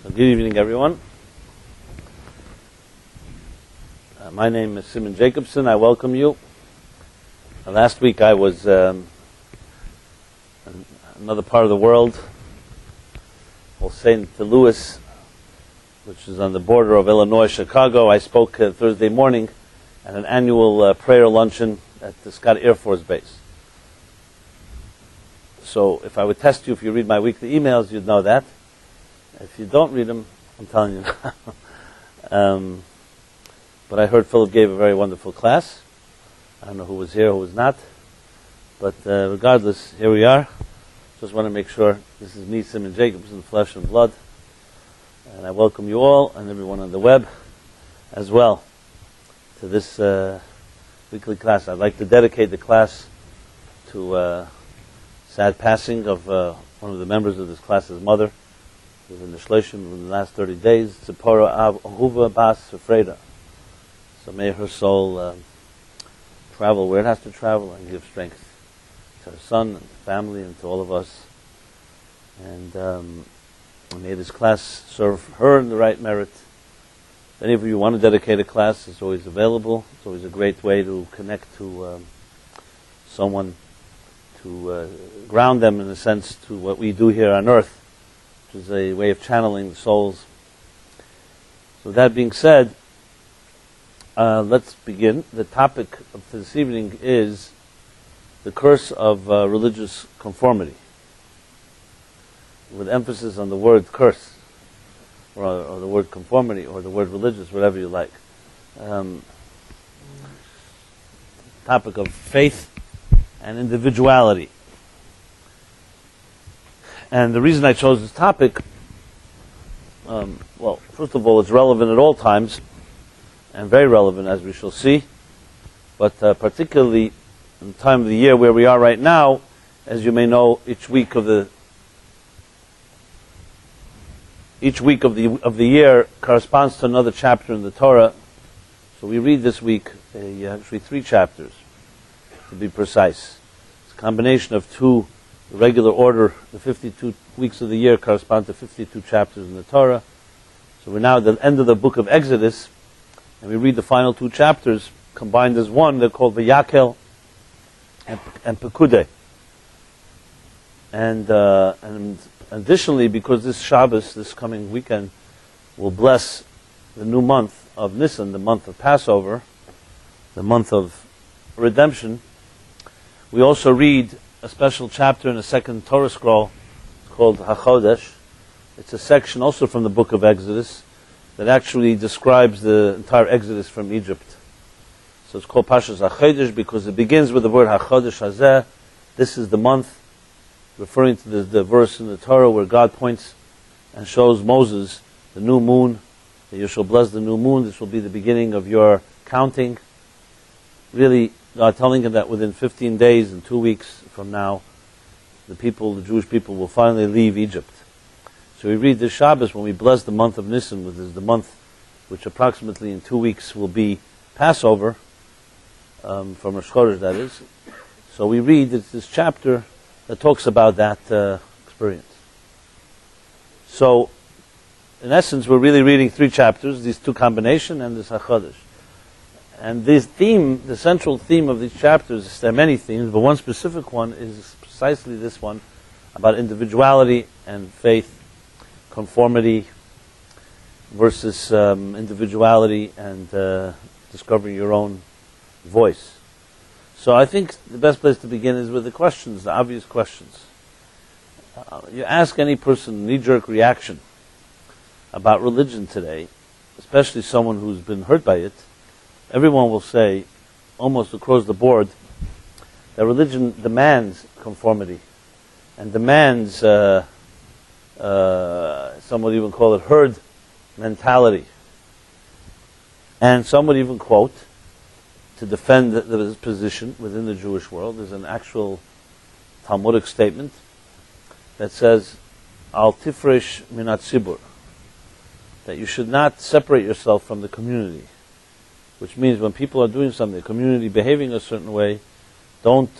Good evening, everyone. My name is Simon Jacobson. I welcome you. Last week I was in another part of the world, St. Louis, which is on the border of Illinois, Chicago. I spoke Thursday morning at an annual prayer luncheon at the Scott Air Force Base. So if I would test you, if you read my weekly emails, you'd know that. If you don't read them, I'm telling you now. But I heard Philip gave a very wonderful class. I don't know who was here, who was not. But regardless, here we are. Just want to make sure this is me, Simon Jacobson, flesh and blood. And I welcome you all and everyone on the web as well to this weekly class. I'd like to dedicate the class to sad passing of one of the members of this class's mother. In the Shloshim in the last 30 days, Tzipora Ahuva Bas Freda. So may her soul travel where it has to travel and give strength to her son and family and to all of us. And may this class serve her in the right merit. If any of you want to dedicate a class, it's always available. It's always a great way to connect to someone, to ground them in a sense to what we do here on earth, which is a way of channeling the souls. So that being said, let's begin. The topic of this evening is the curse of religious conformity, with emphasis on the word curse, or the word conformity, or the word religious, whatever you like. Topic of faith and individuality. And the reason I chose this topic, well, first of all, it's relevant at all times, and very relevant, as we shall see, but particularly in the time of the year where we are right now. As you may know, each week of the year corresponds to another chapter in the Torah. So we read this week actually 3 chapters, to be precise. It's a combination of 2. The regular order, the 52 weeks of the year correspond to 52 chapters in the Torah. So we're now at the end of the book of Exodus, and we read the final 2 chapters combined as one. They're called Vayakhel and Pikudei. And additionally, because this Shabbos, this coming weekend, will bless the new month of Nisan, the month of Passover, the month of redemption, we also read a special chapter in a second Torah scroll called HaChodesh. It's a section also from the book of Exodus that actually describes the entire Exodus from Egypt. So it's called Pashas HaChodesh because it begins with the word HaChodesh Hazeh. This is the month, referring to the verse in the Torah where God points and shows Moses the new moon, that you shall bless the new moon. This will be the beginning of your counting. Really, God telling him that within 15 days and 2 weeks from now, the Jewish people will finally leave Egypt. So we read this Shabbos when we bless the month of Nisan, which is the month which approximately in 2 weeks will be Passover, from Rosh Chodesh, that is. So we read this chapter that talks about that experience. So, in essence, we're really reading 3 chapters, these 2 combination and this HaChodesh. And this theme, the central theme of these chapters, there are many themes, but one specific one is precisely this one, about individuality and faith, conformity versus individuality and discovering your own voice. So I think the best place to begin is with the questions, the obvious questions. You ask any person, knee-jerk reaction about religion today, especially someone who's been hurt by it, everyone will say, almost across the board, that religion demands conformity and demands, some would even call it herd mentality. And some would even quote, to defend this position within the Jewish world, there's an actual Talmudic statement that says, Al tifresh min hatzibur, that you should not separate yourself from the community. Which means when people are doing something, the community behaving a certain way, don't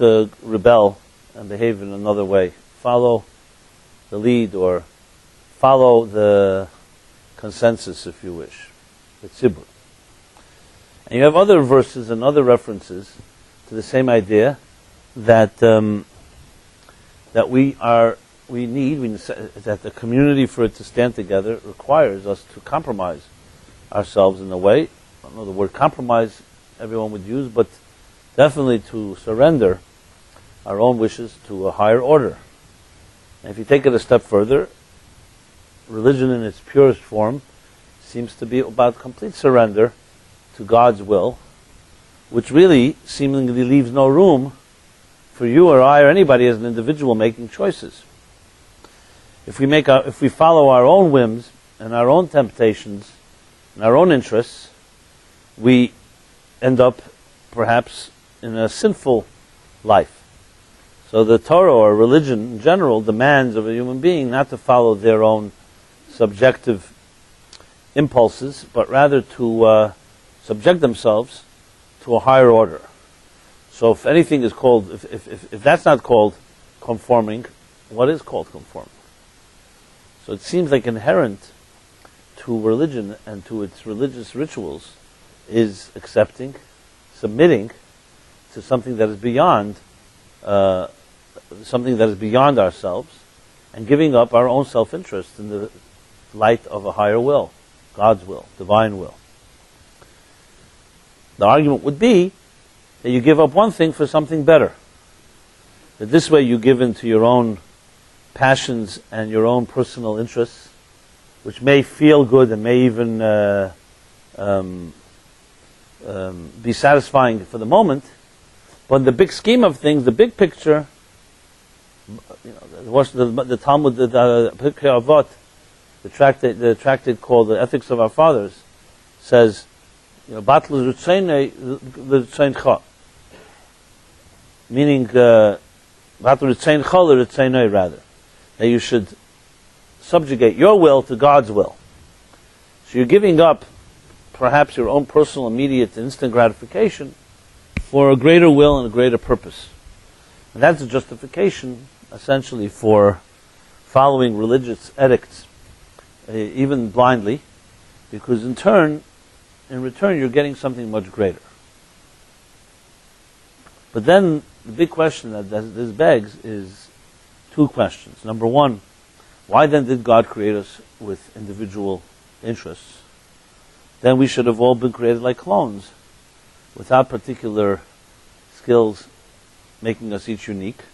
rebel and behave in another way. Follow the lead or follow the consensus, if you wish, the tzibur. And you have other verses and other references to the same idea that that that the community, for it to stand together, requires us to compromise ourselves in a way. I don't know the word compromise everyone would use, but definitely to surrender our own wishes to a higher order. And if you take it a step further, religion in its purest form seems to be about complete surrender to God's will, which really seemingly leaves no room for you or I or anybody as an individual making choices. If we follow our own whims and our own temptations and our own interests, we end up perhaps in a sinful life. So the Torah, or religion in general, demands of a human being not to follow their own subjective impulses, but rather to subject themselves to a higher order. So if anything is called, if that's not called conforming, what is called conforming? So it seems like inherent to religion and to its religious rituals is accepting, submitting to something that is beyond ourselves, and giving up our own self-interest in the light of a higher will, God's will, divine will. The argument would be that you give up one thing for something better. That this way you give in to your own passions and your own personal interests, which may feel good and may even be satisfying for the moment, but in the big scheme of things, the big picture, the Talmud, the Pikudei Avot, the tractate called The Ethics of Our Fathers, says, Batel l'Ritzein, meaning Batel l'Ritzein Chol, rather, that you should subjugate your will to God's will. So you're giving up perhaps your own personal, immediate, instant gratification for a greater will and a greater purpose. And that's a justification, essentially, for following religious edicts, even blindly, because in return, you're getting something much greater. But then, the big question that this begs is two questions. Number one, why then did God create us with individual interests? Then we should have all been created like clones, without particular skills making us each unique.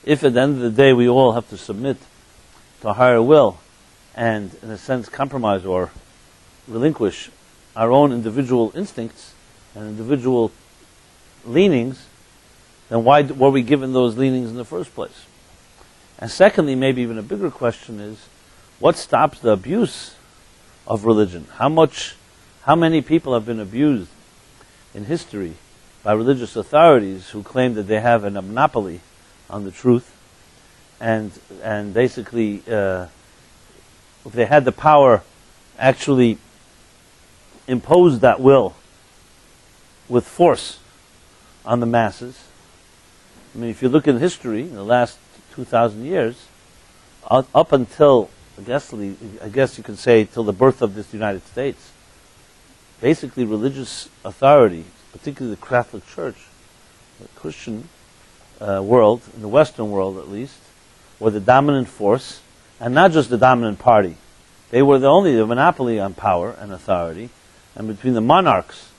If at the end of the day we all have to submit to a higher will and, in a sense, compromise or relinquish our own individual instincts and individual leanings, then why were we given those leanings in the first place? And secondly, maybe even a bigger question is, what stops the abuse of religion? How many people have been abused in history by religious authorities who claim that they have a monopoly on the truth, and basically, if they had the power, actually impose that will with force on the masses. I mean, if you look in history, in the last 2,000 years, up until, I guess you could say, till the birth of this United States, basically religious authority, particularly the Catholic Church, the Christian world, in the Western world at least, were the dominant force, and not just the dominant party. They were the monopoly on power and authority, and between the monarchs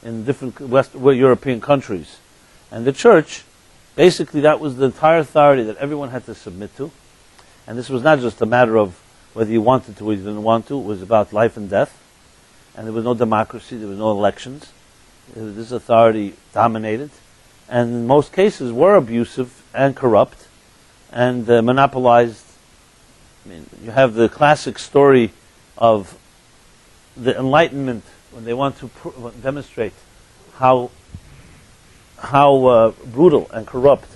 in different European countries and the church, basically that was the entire authority that everyone had to submit to. And this was not just a matter of whether you wanted to or you didn't want to. It was about life and death. And there was no democracy, there was no elections. This authority dominated, and in most cases were abusive and corrupt and monopolized. I mean, you have the classic story of the Enlightenment, when they want to demonstrate how brutal and corrupt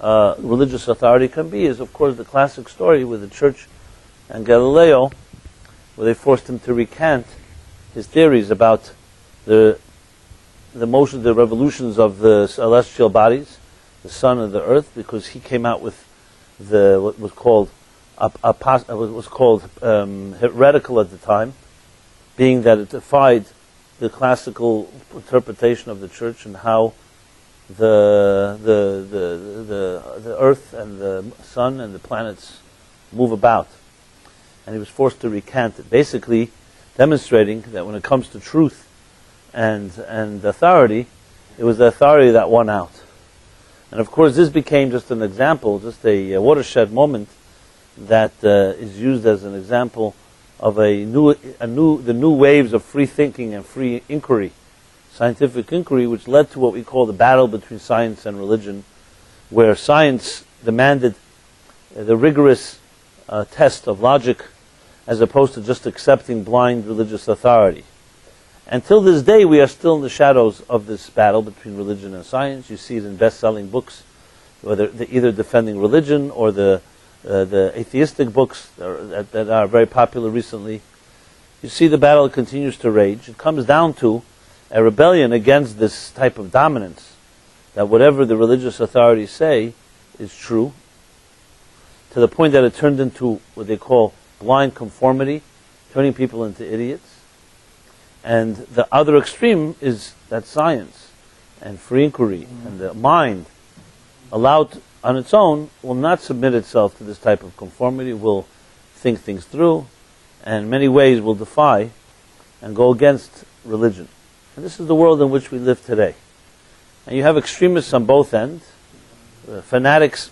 religious authority can be, is of course the classic story with the Church and Galileo, where they forced him to recant his theories about the revolutions of the celestial bodies, the sun and the earth, because he came out with what was called was called heretical at the time, being that it defied the classical interpretation of the church and how the earth and the sun and the planets move about. And he was forced to recant it, basically demonstrating that when it comes to truth and authority, it was the authority that won out. And of course this became just an example, just a watershed moment that is used as an example of the new waves of free thinking and free inquiry, scientific inquiry, which led to what we call the battle between science and religion, where science demanded the rigorous test of logic as opposed to just accepting blind religious authority. Until this day, we are still in the shadows of this battle between religion and science. You see it in best-selling books, whether they're either defending religion or the atheistic books that are very popular recently. You see the battle continues to rage. It comes down to a rebellion against this type of dominance, that whatever the religious authorities say is true, to the point that it turned into what they call blind conformity, turning people into idiots. And the other extreme is that science and free inquiry and the mind, allowed on its own, will not submit itself to this type of conformity, will think things through, and in many ways will defy and go against religion. And this is the world in which we live today. And you have extremists on both ends, fanatics,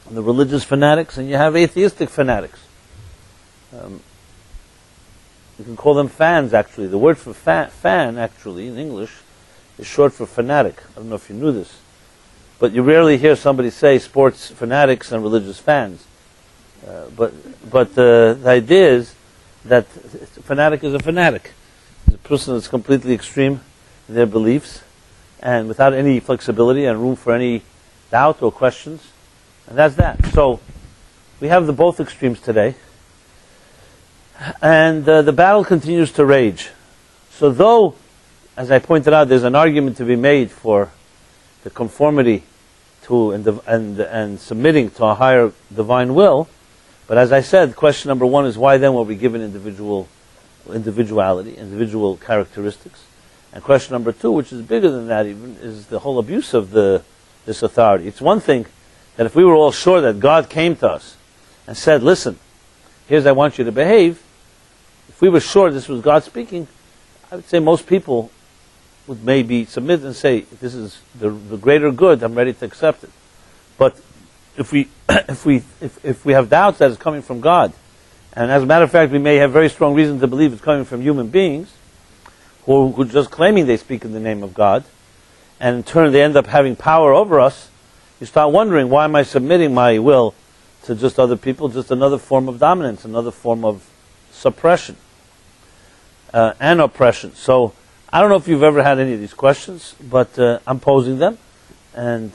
the religious fanatics, and you have atheistic fanatics. You can call them fans, actually. The word for fan, actually, in English, is short for fanatic. I don't know if you knew this. But you rarely hear somebody say sports fanatics and religious fans. But the idea is that fanatic is a fanatic. It's a person that's completely extreme in their beliefs and without any flexibility and room for any doubt or questions. And that's that. So we have both extremes today. And the battle continues to rage. So though, as I pointed out, there's an argument to be made for the conformity to and submitting to a higher divine will, but as I said, question number one is why then were we given individuality, individual characteristics? And question number two, which is bigger than that even, is the whole abuse of this authority. It's one thing that if we were all sure that God came to us and said, listen, here's how I want you to behave, if we were sure this was God speaking, I would say most people would maybe submit and say, if this is the greater good, I'm ready to accept it. But if we have doubts that it's coming from God, and as a matter of fact, we may have very strong reason to believe it's coming from human beings who are just claiming they speak in the name of God, and in turn they end up having power over us, you start wondering, why am I submitting my will to just other people? Just another form of dominance, another form of suppression and oppression. So I don't know if you've ever had any of these questions, but I'm posing them, and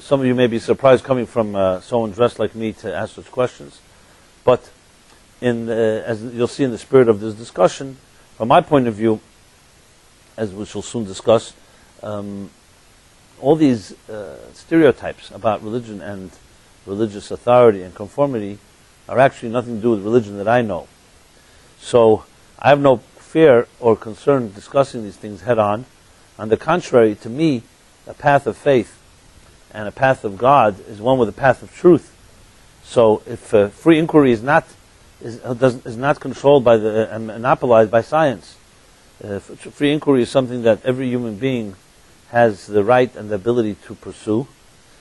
some of you may be surprised coming from someone dressed like me to ask such questions. But as you'll see in the spirit of this discussion, from my point of view, as we shall soon discuss, all these stereotypes about religion and religious authority and conformity are actually nothing to do with religion that I know. So I have no fear or concern discussing these things head on. On the contrary, to me, a path of faith and a path of God is one with a path of truth. So if free inquiry is not controlled by and monopolized by science, free inquiry is something that every human being has the right and the ability to pursue,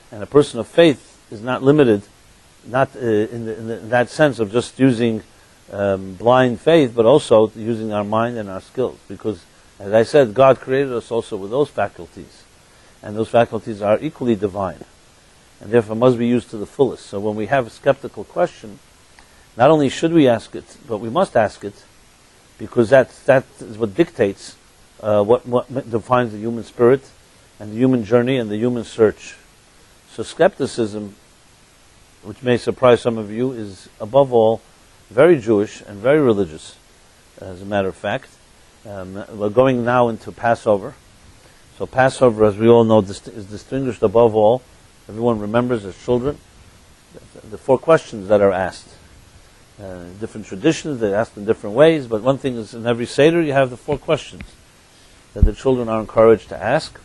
and a person of faith is not limited, not in that sense of just using blind faith, but also using our mind and our skills. Because, as I said, God created us also with those faculties, and those faculties are equally divine, and therefore must be used to the fullest. So when we have a skeptical question, not only should we ask it, but we must ask it, because that is what dictates what defines the human spirit and the human journey and the human search. So skepticism, which may surprise some of you, is above all very Jewish and very religious, as a matter of fact. We're going now into Passover. So Passover, as we all know, is distinguished above all. Everyone remembers as children the four questions that are asked. Different traditions, they're asked in different ways, but one thing is in every Seder you have the four questions that the children are encouraged to ask,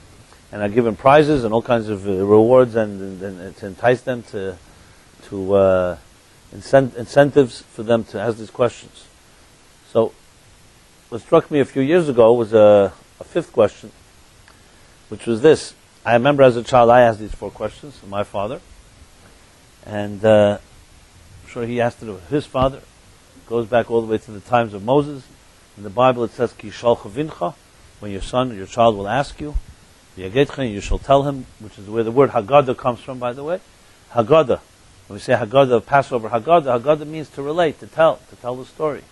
and are given prizes and all kinds of rewards and to entice them to incentives for them to ask these questions. So what struck me a few years ago was a fifth question, which was this. I remember as a child I asked these four questions of my father, and I'm sure he asked it of his father. It goes back all the way to the times of Moses. In the Bible it says, Ki shalcha vincha, when your son or your child will ask you, vayak'hel, you shall tell him, which is where the word Haggadah comes from, by the way. Haggadah. When we say Haggadah, Passover Haggadah, Haggadah means to relate, to tell the story.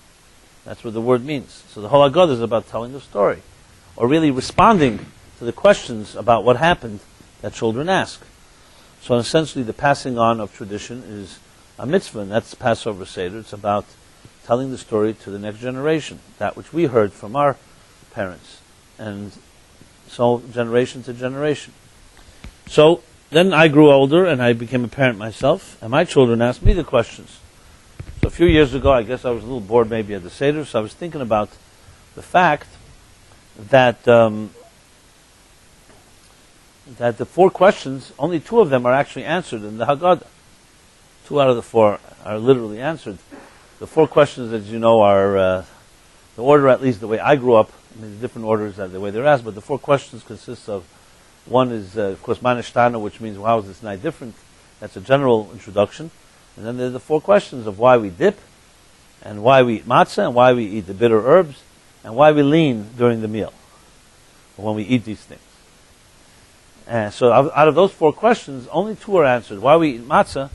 That's what the word means. So the whole Haggadah is about telling the story, or really responding to the questions about what happened that children ask. So essentially the passing on of tradition is a mitzvah, and that's Passover Seder. It's about telling the story to the next generation, that which we heard from our parents, and so generation to generation. So then I grew older and I became a parent myself, and my children asked me the questions. So a few years ago, I guess I was a little bored maybe at the Seder, so I was thinking about the fact that that the four questions, only two of them are actually answered in the Haggadah. 2 out of the 4 are literally answered. The 4 questions, as you know, are the order, at least the way I grew up. I mean, the different orders are the way they're asked, but the 4 questions consist of, one is, of course, Manishtana, which means, how is this night different? That's a general introduction. And then there are the 4 questions of why we dip, and why we eat matzah, and why we eat the bitter herbs, and why we lean during the meal, or when we eat these things. And so out of those 4 questions, only 2 are answered. Why we eat matzah,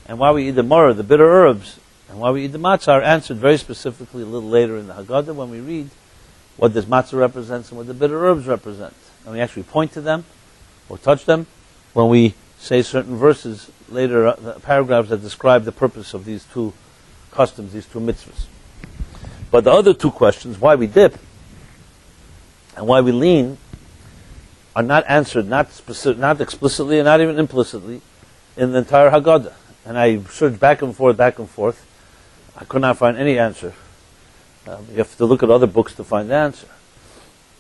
and why we eat the maror, the bitter herbs, and why we eat the matzah are answered very specifically a little later in the Haggadah when we read what this matzah represents and what the bitter herbs represent. And we actually point to them, or touch them, when we say certain verses later, paragraphs that describe the purpose of these 2 customs, these 2 mitzvahs. But the other 2 questions, why we dip, and why we lean, are not answered, not explicitly and not even implicitly in the entire Haggadah. And I searched back and forth. I could not find any answer. You have to look at other books to find the answer.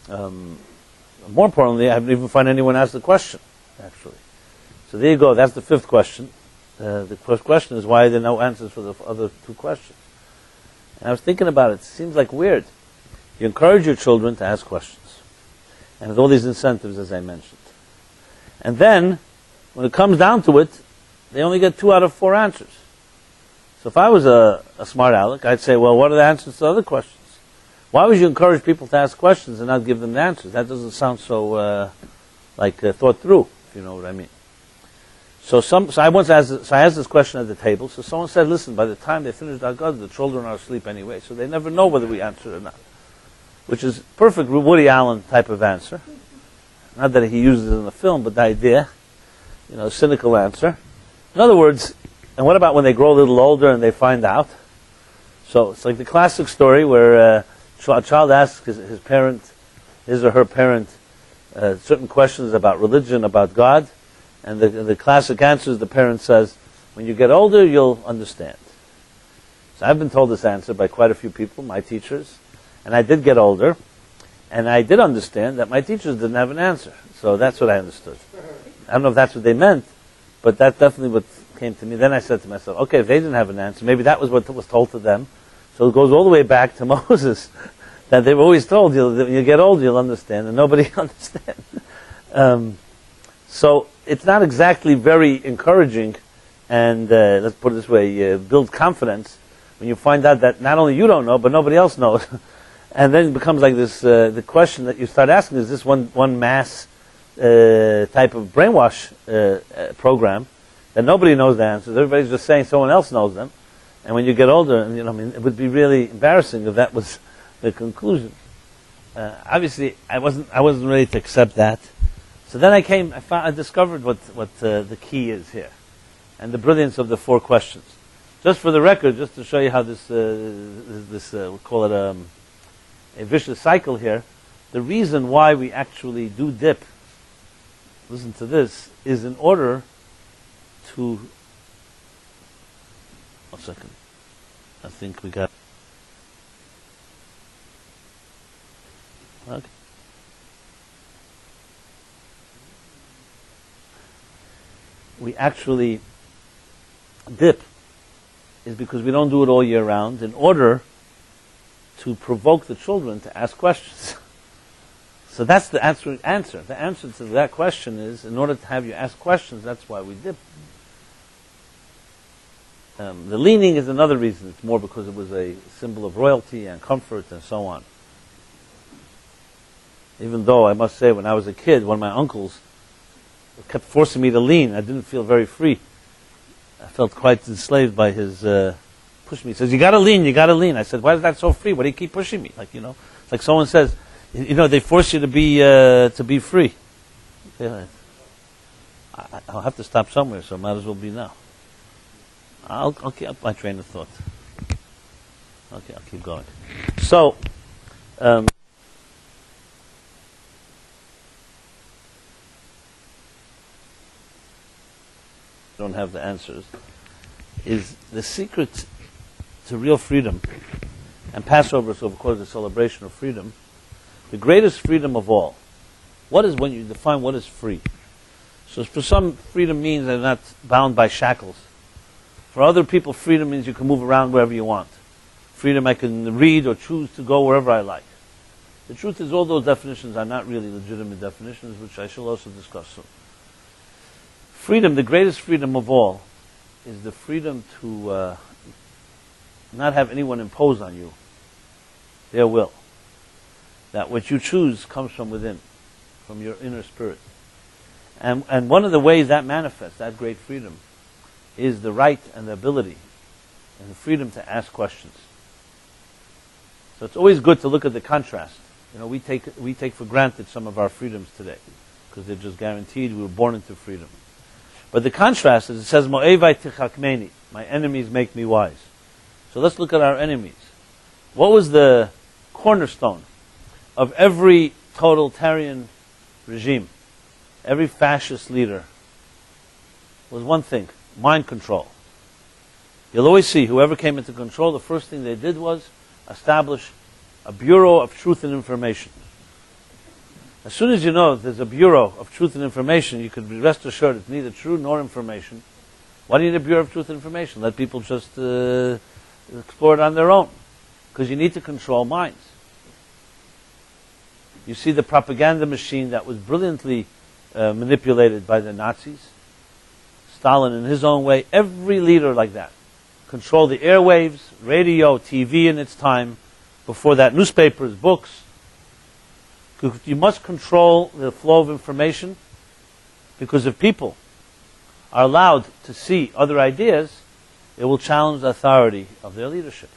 More importantly, I haven't even found anyone ask the question, actually. So there you go. That's the 5th question. The first question is, why are there no answers for the other 2 questions? And I was thinking about it. It seems like weird. You encourage your children to ask questions. And with all these incentives, as I mentioned. And then, when it comes down to it, they only get 2 out of 4 answers. So if I was a smart aleck, I'd say, well, what are the answers to other questions? Why would you encourage people to ask questions and not give them the answers? That doesn't sound so thought through, if you know what I mean. So I asked this question at the table. So someone said, listen, by the time they finish the Haggadah, the children are asleep anyway, so they never know whether we answered or not. Which is perfect Woody Allen type of answer. Not that he uses it in the film, but the idea, cynical answer. In other words, and what about when they grow a little older and they find out? So it's like the classic story where a child asks his or her parent, certain questions about religion, about God, and the classic answer is the parent says, when you get older, you'll understand. So I've been told this answer by quite a few people, my teachers, and I did get older, and I did understand that my teachers didn't have an answer. So that's what I understood. I don't know if that's what they meant, but that's definitely what came to me. Then I said to myself, okay, if they didn't have an answer, maybe that was what was told to them. So it goes all the way back to Moses, that they were always told, that when you get older, you'll understand, and nobody understands. So it's not exactly very encouraging, and let's put it this way, build confidence when you find out that not only you don't know, but nobody else knows. And then it becomes like this, the question that you start asking, is this one mass type of brainwash program that nobody knows the answers. Everybody's just saying someone else knows them. And when you get older, it would be really embarrassing if that was the conclusion. Obviously, I wasn't ready to accept that. So then I discovered what the key is here, and the brilliance of the 4 questions. Just for the record, just to show you how this we'll call it a vicious cycle here. The reason why we actually do dip, listen to this, is in order to 1 second. I think we got... Okay. We actually dip is because we don't do it all year round in order to provoke the children to ask questions. So that's the answer. The answer to that question is, in order to have you ask questions, that's why we dip. The leaning is another reason. It's more because it was a symbol of royalty and comfort and so on. Even though, I must say, when I was a kid, one of my uncles kept forcing me to lean. I didn't feel very free. I felt quite enslaved by his push me. He says, you gotta lean, you gotta lean. I said, why is that so free? Why do you keep pushing me? Like, it's like someone says, they force you to be free. Okay, I'll have to stop somewhere, so it might as well be now. I'll keep up my train of thought. Okay, I'll keep going. So, don't have the answers, is the secret to real freedom, and Passover is of course a celebration of freedom, the greatest freedom of all. What is, when you define what is free? So for some, freedom means they're not bound by shackles. For other people, freedom means you can move around wherever you want. Freedom, I can read or choose to go wherever I like. The truth is, all those definitions are not really legitimate definitions, which I shall also discuss soon. Freedom, the greatest freedom of all, is the freedom to not have anyone impose on you their will. That what you choose comes from within, from your inner spirit. And one of the ways that manifests, that great freedom, is the right and the ability and the freedom to ask questions. So it's always good to look at the contrast. We take for granted some of our freedoms today, because they're just guaranteed. We were born into freedom. But the contrast is, it says, Mo'evai tichakmeni, my enemies make me wise. So let's look at our enemies. What was the cornerstone of every totalitarian regime, every fascist leader? Was one thing: mind control. You'll always see, whoever came into control, the first thing they did was establish a Bureau of Truth and Information. As soon as you know there's a Bureau of Truth and Information, you can be rest assured it's neither true nor information. Why do you need a Bureau of Truth and Information? Let people just explore it on their own. Because you need to control minds. You see the propaganda machine that was brilliantly manipulated by the Nazis. Stalin in his own way, every leader like that. Control the airwaves, radio, TV in its time. Before that, newspapers, books. You must control the flow of information, because if people are allowed to see other ideas, it will challenge the authority of their leadership.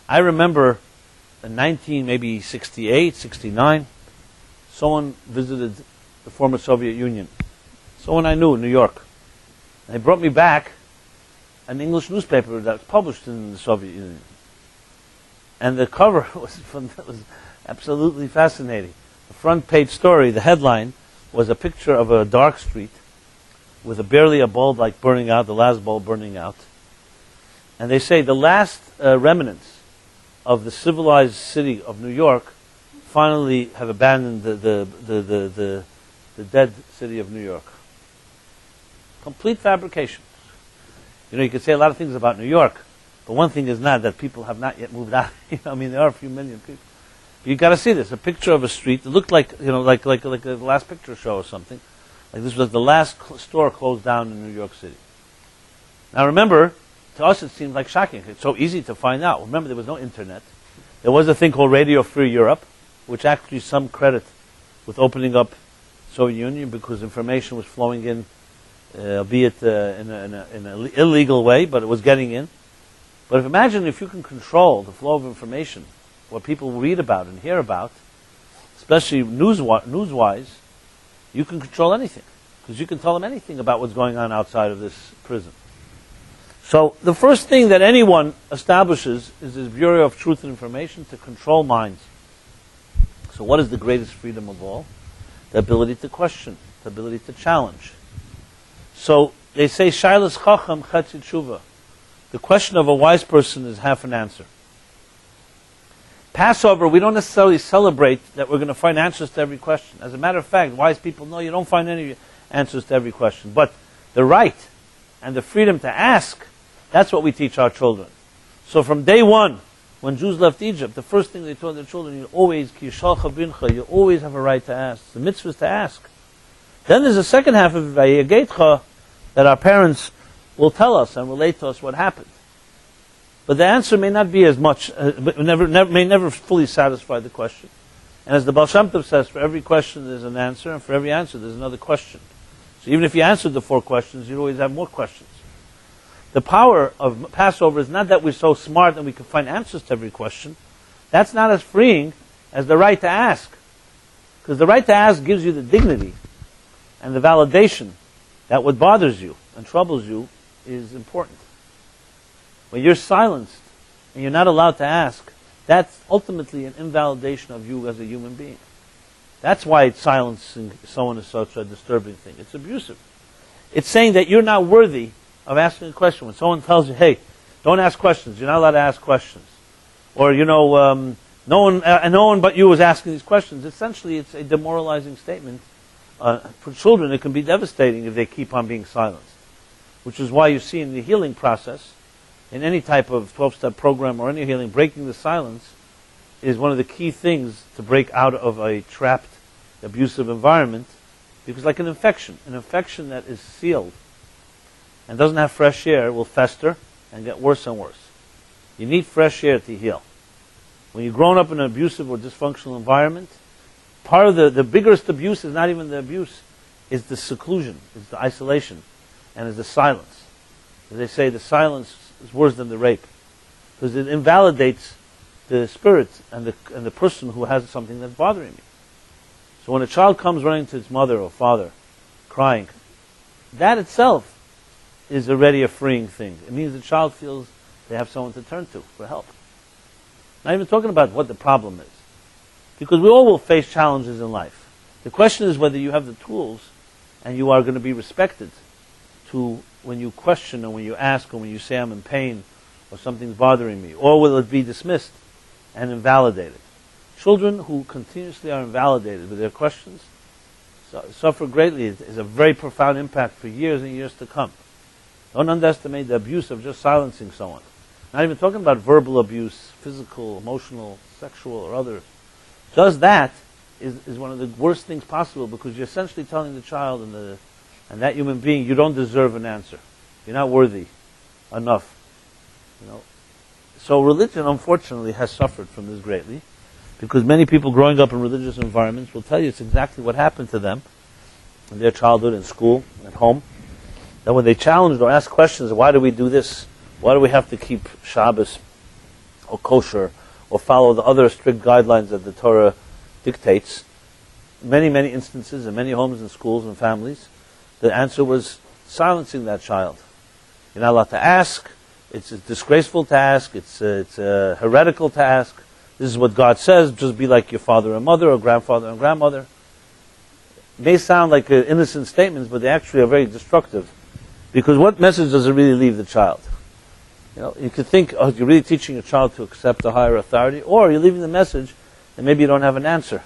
I remember in 1968, 69, someone visited the former Soviet Union. Someone I knew in New York. And they brought me back an English newspaper that was published in the Soviet Union. And the cover was absolutely fascinating. The front page story, the headline, was a picture of a dark street with barely a bulb like burning out, the last bulb burning out. And they say the last remnants of the civilized city of New York finally have abandoned the dead city of New York. Complete fabrication. You could say a lot of things about New York, but one thing is not that people have not yet moved out. There are a few million people. You got to see this. A picture of a street. It looked like, like the last picture show or something. Like this was the last store closed down in New York City. Now remember, to us it seemed like shocking. It's so easy to find out. Remember, there was no internet. There was a thing called Radio Free Europe, which actually some credit with opening up Soviet Union, because information was flowing in, albeit in an illegal way, but it was getting in. But imagine if you can control the flow of information, what people read about and hear about, especially news-wise, you can control anything, because you can tell them anything about what's going on outside of this prison. So the first thing that anyone establishes is this Bureau of Truth and Information to control minds. So what is the greatest freedom of all? The ability to question, the ability to challenge. So they say, Shailas Chacham Chetzi Tshuva. The question of a wise person is half an answer. Passover, we don't necessarily celebrate that we're going to find answers to every question. As a matter of fact, wise people know you don't find any answers to every question. But the right and the freedom to ask, that's what we teach our children. So from day one, when Jews left Egypt, the first thing they told their children, you always have a right to ask. The mitzvah is to ask. Then there's a second half of Vayakhel that our parents will tell us and relate to us what happened. But the answer may not be as much, may never fully satisfy the question. And as the Baal Shem Tov says, for every question there's an answer, and for every answer there's another question. So even if you answered the 4 questions, you'd always have more questions. The power of Passover is not that we're so smart and we can find answers to every question. That's not as freeing as the right to ask. Because the right to ask gives you the dignity and the validation that what bothers you and troubles you is important. When you're silenced and you're not allowed to ask, that's ultimately an invalidation of you as a human being. That's why silencing someone is such a disturbing thing. It's abusive. It's saying that you're not worthy of asking a question. When someone tells you, hey, don't ask questions, you're not allowed to ask questions. Or, no one but you was asking these questions. Essentially, it's a demoralizing statement. For children, it can be devastating if they keep on being silenced. Which is why you see in the healing process, in any type of 12-step program or any healing, breaking the silence is one of the key things to break out of a trapped, abusive environment. Because like an infection that is sealed and doesn't have fresh air will fester and get worse and worse. You need fresh air to heal. When you've grown up in an abusive or dysfunctional environment, part of the biggest abuse is not even the abuse, is the seclusion, is the isolation, and is the silence. As they say, the silence is worse than the rape, because it invalidates the spirit and the person who has something that's bothering me. So when a child comes running to its mother or father, crying, that itself is already a freeing thing. It means the child feels they have someone to turn to for help. Not even talking about what the problem is. Because we all will face challenges in life. The question is whether you have the tools and you are going to be respected to when you question or when you ask or when you say I'm in pain or something's bothering me. Or will it be dismissed and invalidated? Children who continuously are invalidated with their questions suffer greatly. It is a very profound impact for years and years to come. Don't underestimate the abuse of just silencing someone. Not even talking about verbal abuse, physical, emotional, sexual, or other. Just that is one of the worst things possible, because you're essentially telling the child and that human being, you don't deserve an answer. You're not worthy enough. So religion, unfortunately, has suffered from this greatly, because many people growing up in religious environments will tell you it's exactly what happened to them in their childhood, in school, at home. That when they challenged or asked questions, why do we do this? Why do we have to keep Shabbos or kosher or follow the other strict guidelines that the Torah dictates? Many, many instances in many homes and schools and families, the answer was silencing that child. You're not allowed to ask. It's disgraceful to ask. It's heretical to ask. This is what God says. Just be like your father and mother or grandfather and grandmother. It may sound like innocent statements, but they actually are very destructive. Because what message does it really leave the child? You could think, you're really teaching a child to accept a higher authority, or you're leaving the message that maybe you don't have an answer,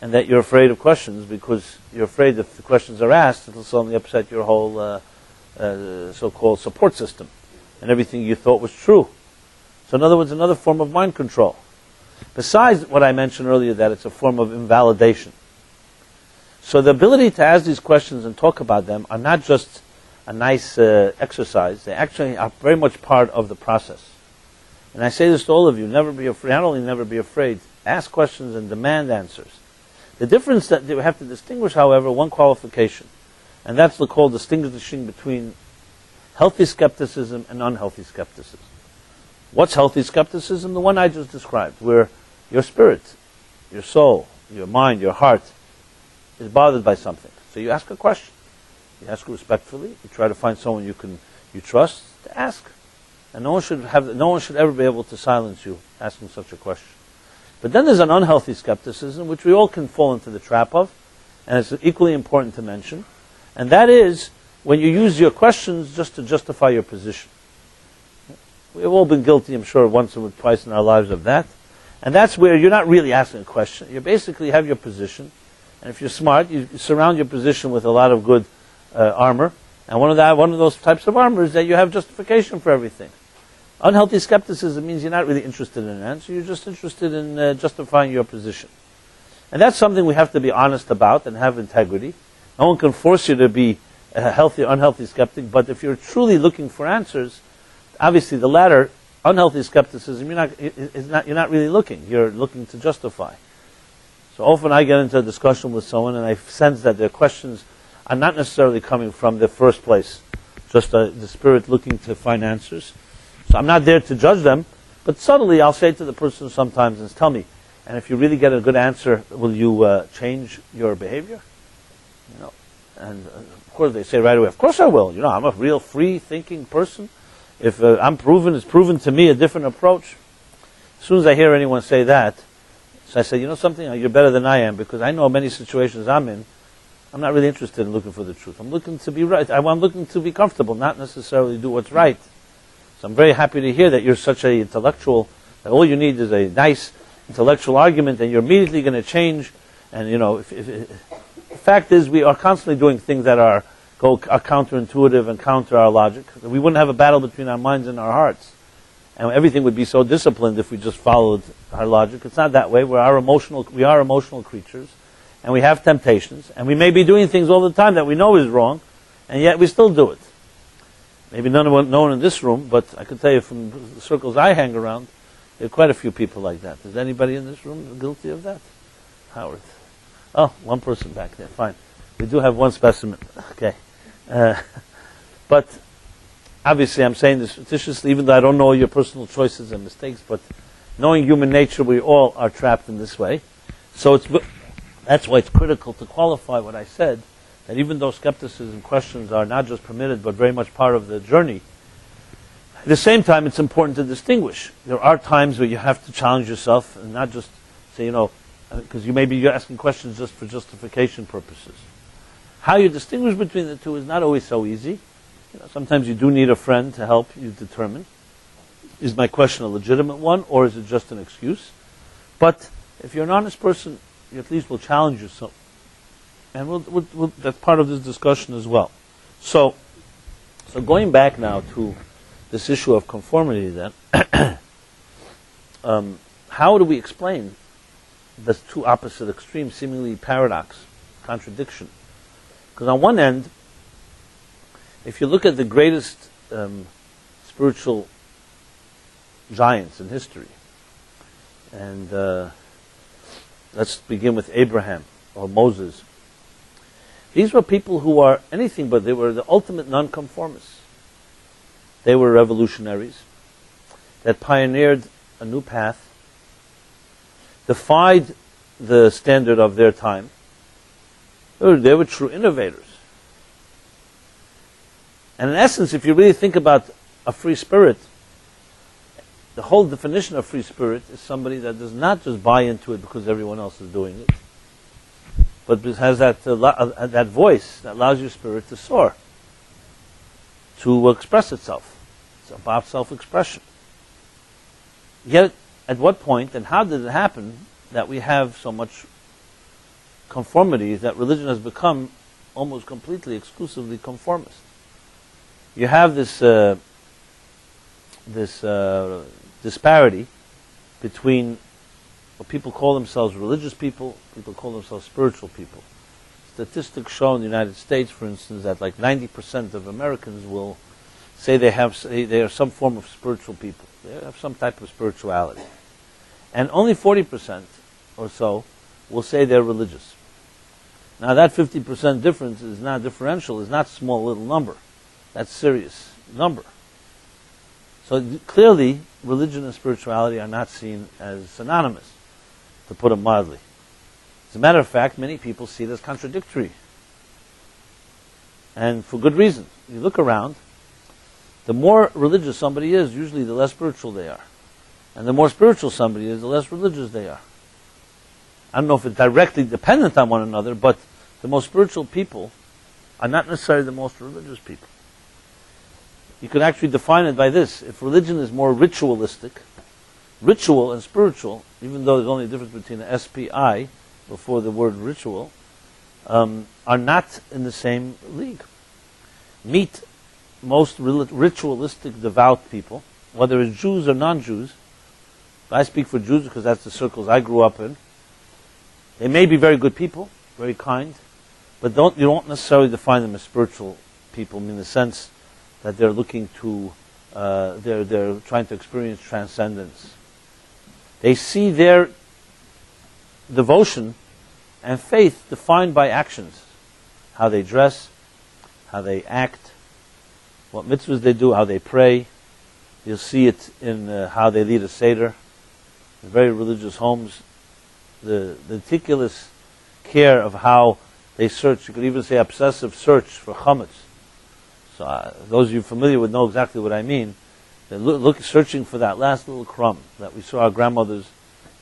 and that you're afraid of questions because you're afraid if the questions are asked, it'll suddenly upset your whole so-called support system, and everything you thought was true. So in other words, another form of mind control. Besides what I mentioned earlier, that it's a form of invalidation. So the ability to ask these questions and talk about them are not just a nice exercise. They actually are very much part of the process. And I say this to all of you, never be afraid, not only never be afraid, ask questions and demand answers. The difference that we have to distinguish, however, one qualification, and that's called distinguishing between healthy skepticism and unhealthy skepticism. What's healthy skepticism? The one I just described, where your spirit, your soul, your mind, your heart is bothered by something. So you ask a question. You ask respectfully. You try to find someone you trust to ask, and no one should ever be able to silence you asking such a question. But then there's an unhealthy skepticism, which we all can fall into the trap of, and it's equally important to mention, and that is when you use your questions just to justify your position. We've all been guilty, I'm sure, once or twice in our lives of that. And that's where you're not really asking a question. You basically have your position. And if you're smart, you surround your position with a lot of good armor. And one of those types of armor is that you have justification for everything. Unhealthy skepticism means you're not really interested in an answer. You're just interested in justifying your position. And that's something we have to be honest about and have integrity. No one can force you to be a healthy or unhealthy skeptic, but if you're truly looking for answers, obviously the latter, unhealthy skepticism, you're not really looking. You're looking to justify. So often I get into a discussion with someone and I sense that their questions are not necessarily coming from the first place, just the spirit looking to find answers. So I'm not there to judge them, but subtly I'll say to the person sometimes, and tell me, and if you really get a good answer, will you change your behavior? You know, and of course they say right away, of course I will. You know, I'm a real free-thinking person. If it's proven to me a different approach. As soon as I hear anyone say that, so I say, you know something, you're better than I am, because I know many situations I'm in, I'm not really interested in looking for the truth. I'm looking to be right. I'm looking to be comfortable, not necessarily do what's right. So I'm very happy to hear that you're such an intellectual, that all you need is a nice intellectual argument and you're immediately going to change. And you know, the fact is we are constantly doing things that are counterintuitive and counter our logic. We wouldn't have a battle between our minds and our hearts. And everything would be so disciplined if we just followed our logic. It's not that way. We are emotional creatures. And we have temptations. And we may be doing things all the time that we know is wrong. And yet we still do it. Maybe no one in this room, but I can tell you from the circles I hang around, there are quite a few people like that. Is anybody in this room guilty of that? Howard. Oh, one person back there. Fine. We do have one specimen. Okay. But obviously I'm saying this fictitiously, even though I don't know your personal choices and mistakes, but knowing human nature, we all are trapped in this way. So that's why it's critical to qualify what I said, that even though skepticism questions are not just permitted, but very much part of the journey, at the same time, it's important to distinguish. There are times where you have to challenge yourself and not just say, you know, because you're asking questions just for justification purposes. How you distinguish between the two is not always so easy. You know, sometimes you do need a friend to help you determine, is my question a legitimate one, or is it just an excuse? But if you're an honest person, you at least will challenge yourself. And that's part of this discussion as well. So going back now to this issue of conformity then, how do we explain the two opposite extremes, seemingly paradox, contradiction? Because on one end, if you look at the greatest spiritual giants in history, and let's begin with Abraham or Moses. These were people who are anything but, they were the ultimate non-conformists. They were revolutionaries that pioneered a new path, defied the standard of their time. They were true innovators. And in essence, if you really think about a free spirit, the whole definition of free spirit is somebody that does not just buy into it because everyone else is doing it, but has that voice that allows your spirit to soar, to express itself. It's about self-expression. Yet, at what point and how did it happen that we have so much conformity that religion has become almost completely, exclusively conformist? You have this disparity between what people call themselves religious people call themselves spiritual people. Statistics show in the United States, for instance, that like 90% of Americans will say they are some form of spiritual people. They have some type of spirituality. And only 40% or so will say they're religious. Now that 50% difference is not differential, is not small little number. That's serious number. So clearly, religion and spirituality are not seen as synonymous, to put it mildly. As a matter of fact, many people see it as contradictory. And for good reason. You look around, the more religious somebody is, usually the less spiritual they are. And the more spiritual somebody is, the less religious they are. I don't know if it's directly dependent on one another, but the most spiritual people are not necessarily the most religious people. you could actually define it by this. If religion is more ritualistic, ritual and spiritual, even though there's only a difference between the SPI before the word ritual, are not in the same league. Meet most ritualistic, devout people, whether it's Jews or non-Jews. I speak for Jews because that's the circles I grew up in. They may be very good people, very kind, but you don't necessarily define them as spiritual people in the sense that they're looking to, they're trying to experience transcendence. They see their devotion and faith defined by actions. How they dress, how they act, what mitzvahs they do, how they pray. You'll see it in how they lead a seder. In very religious homes, the meticulous care of how they search. You could even say obsessive search for chametz. So those of you familiar would know exactly what I mean. They're searching for that last little crumb that we saw our grandmothers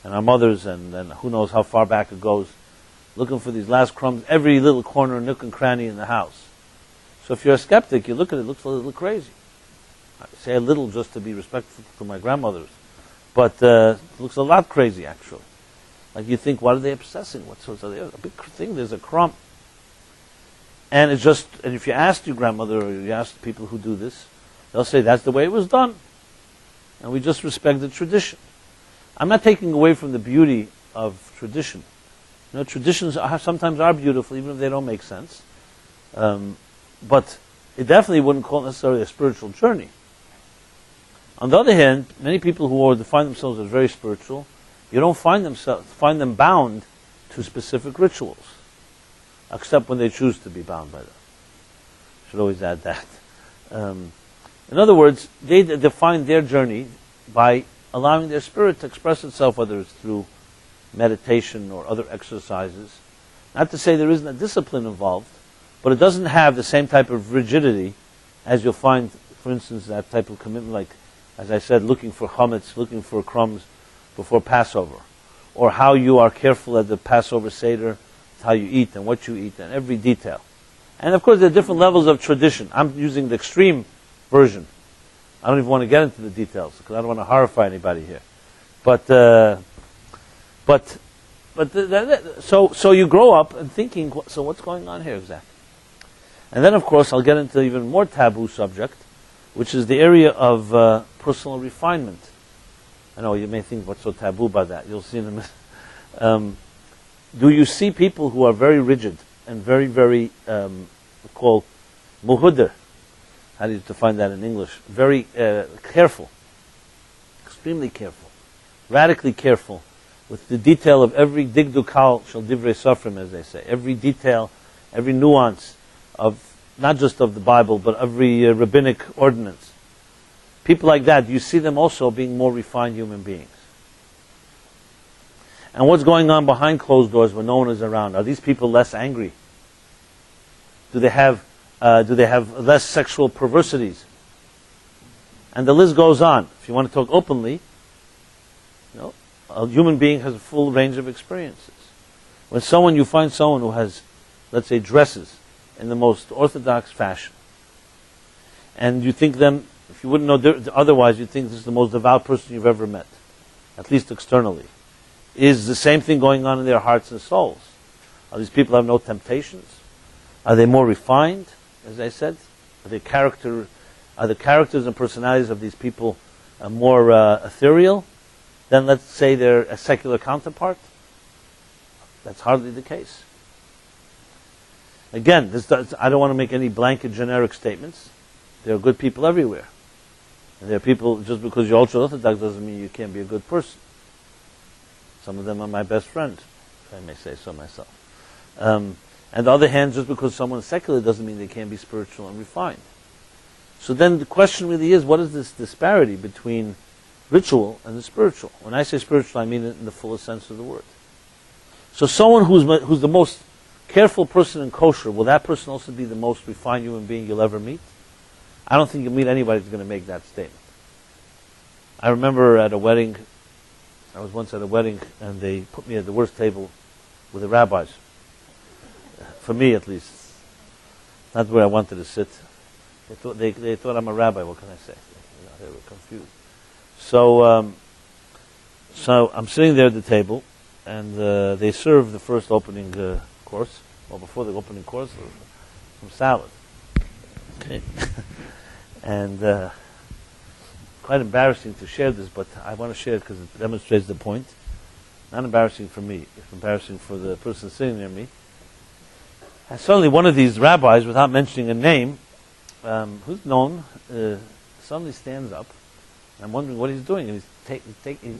and our mothers, and who knows how far back it goes, looking for these last crumbs, every little corner, nook and cranny in the house. So if you're a skeptic, you look at it, it looks a little crazy. I say a little just to be respectful to my grandmothers, but it looks a lot crazy actually. Like you think, what are they obsessing? What's a big thing? There's a crumb. And it's just, and if you ask your grandmother or you ask people who do this, they'll say that's the way it was done. And we just respect the tradition. I'm not taking away from the beauty of tradition. You know, traditions sometimes are beautiful, even if they don't make sense. But it definitely wouldn't call it necessarily a spiritual journey. On the other hand, many people who define themselves as very spiritual, you don't find them bound to specific rituals, except when they choose to be bound by them. Should always add that. In other words, they define their journey by allowing their spirit to express itself, whether it's through meditation or other exercises. Not to say there isn't a discipline involved, but it doesn't have the same type of rigidity as you'll find, for instance, that type of commitment, like, as I said, looking for chametz, looking for crumbs before Passover, or how you are careful at the Passover Seder, how you eat and what you eat, and every detail. And of course, there are different levels of tradition. I'm using the extreme version. I don't even want to get into the details because I don't want to horrify anybody here. So you grow up and thinking, so what's going on here exactly? And then, of course, I'll get into even more taboo subject, which is the area of personal refinement. I know you may think, what's so taboo about that? You'll see in a minute. Do you see people who are very rigid and very, very, called muhudder? How do you define that in English? Very careful, extremely careful, radically careful with the detail of every digdukal shel divrei sofrim, as they say. Every detail, every nuance of, not just of the Bible, but every rabbinic ordinance. People like that, you see them also being more refined human beings. And what's going on behind closed doors when no one is around? Are these people less angry? Do they have less sexual perversities? And the list goes on. If you want to talk openly, you know, a human being has a full range of experiences. When you find someone who has, let's say, dresses in the most orthodox fashion, and you think them, if you wouldn't know otherwise, you'd think this is the most devout person you've ever met, at least externally. Is the same thing going on in their hearts and souls? Are these people have no temptations? Are they more refined, as I said? Are the characters and personalities of these people more ethereal than, let's say, their secular counterpart? That's hardly the case. Again, I don't want to make any blanket generic statements. There are good people everywhere. And there are people, just because you're ultra-Orthodox doesn't mean you can't be a good person. Some of them are my best friends, if I may say so myself. On the other hand, just because someone's secular doesn't mean they can't be spiritual and refined. So then the question really is, what is this disparity between ritual and the spiritual? When I say spiritual, I mean it in the fullest sense of the word. So someone who's the most careful person in kosher, will that person also be the most refined human being you'll ever meet? I don't think you'll meet anybody who's going to make that statement. I remember at a wedding, I was once at a wedding, and they put me at the worst table with the rabbis. For me, at least. Not where I wanted to sit. They thought I'm a rabbi. What can I say? They were confused. So I'm sitting there at the table, and they serve the first opening course. Well, before the opening course, some salad. Okay, and quite embarrassing to share this, but I want to share it because it demonstrates the point. Not embarrassing for me; it's embarrassing for the person sitting near me. And suddenly, one of these rabbis, without mentioning a name, who's known, suddenly stands up. I'm wondering what he's doing, and he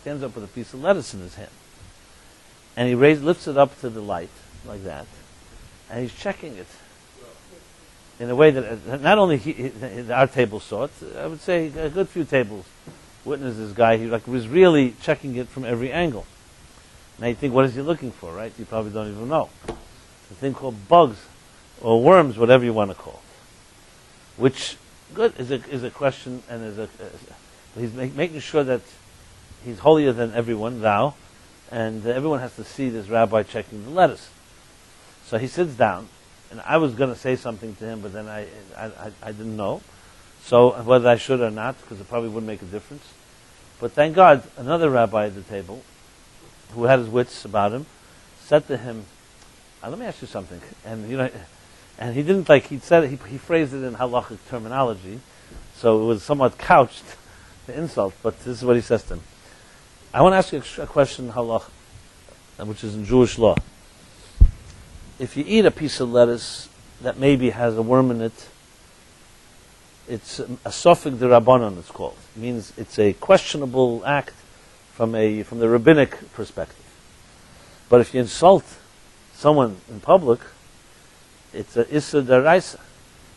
stands up with a piece of lettuce in his hand, and he lifts it up to the light like that, and he's checking it in a way that not only our table saw it. I would say a good few tables witnessed this guy. He was really checking it from every angle. Now you think, what is he looking for, right? You probably don't even know. It's a thing called bugs or worms, whatever you want to call it, which is a question, and he's making sure that he's holier than everyone, thou, and everyone has to see this rabbi checking the lettuce. So he sits down, and I was going to say something to him, but then I didn't know. So whether I should or not, because it probably wouldn't make a difference. But thank God, another rabbi at the table, who had his wits about him, said to him, let me ask you something. And he didn't he said it, he phrased it in halachic terminology, so it was somewhat couched, the insult, but this is what he says to him. I want to ask you a question, halach, which is in Jewish law. If you eat a piece of lettuce that maybe has a worm in it, it's a sofek d'Rabbanan, it's called. It means it's a questionable act from the rabbinic perspective. But if you insult someone in public, it's a issa d'oraisa,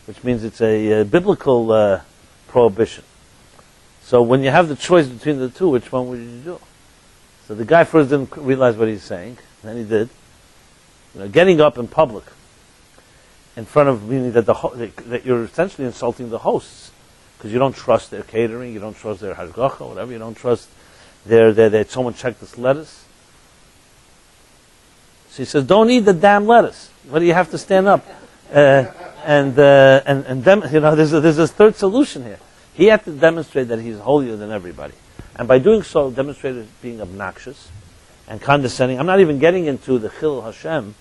which means it's a biblical prohibition. So when you have the choice between the two, which one would you do? So the guy first didn't realize what he's saying, then he did. Getting up in public, in front of, meaning that you're essentially insulting the hosts, because you don't trust their catering, you don't trust their hashgacha, whatever, you don't trust that someone checked this lettuce. So he says, don't eat the damn lettuce. What do you have to stand up? And them, there's a third solution here. He had to demonstrate that he's holier than everybody. And by doing so, demonstrated being obnoxious and condescending. I'm not even getting into the Chil Hashem,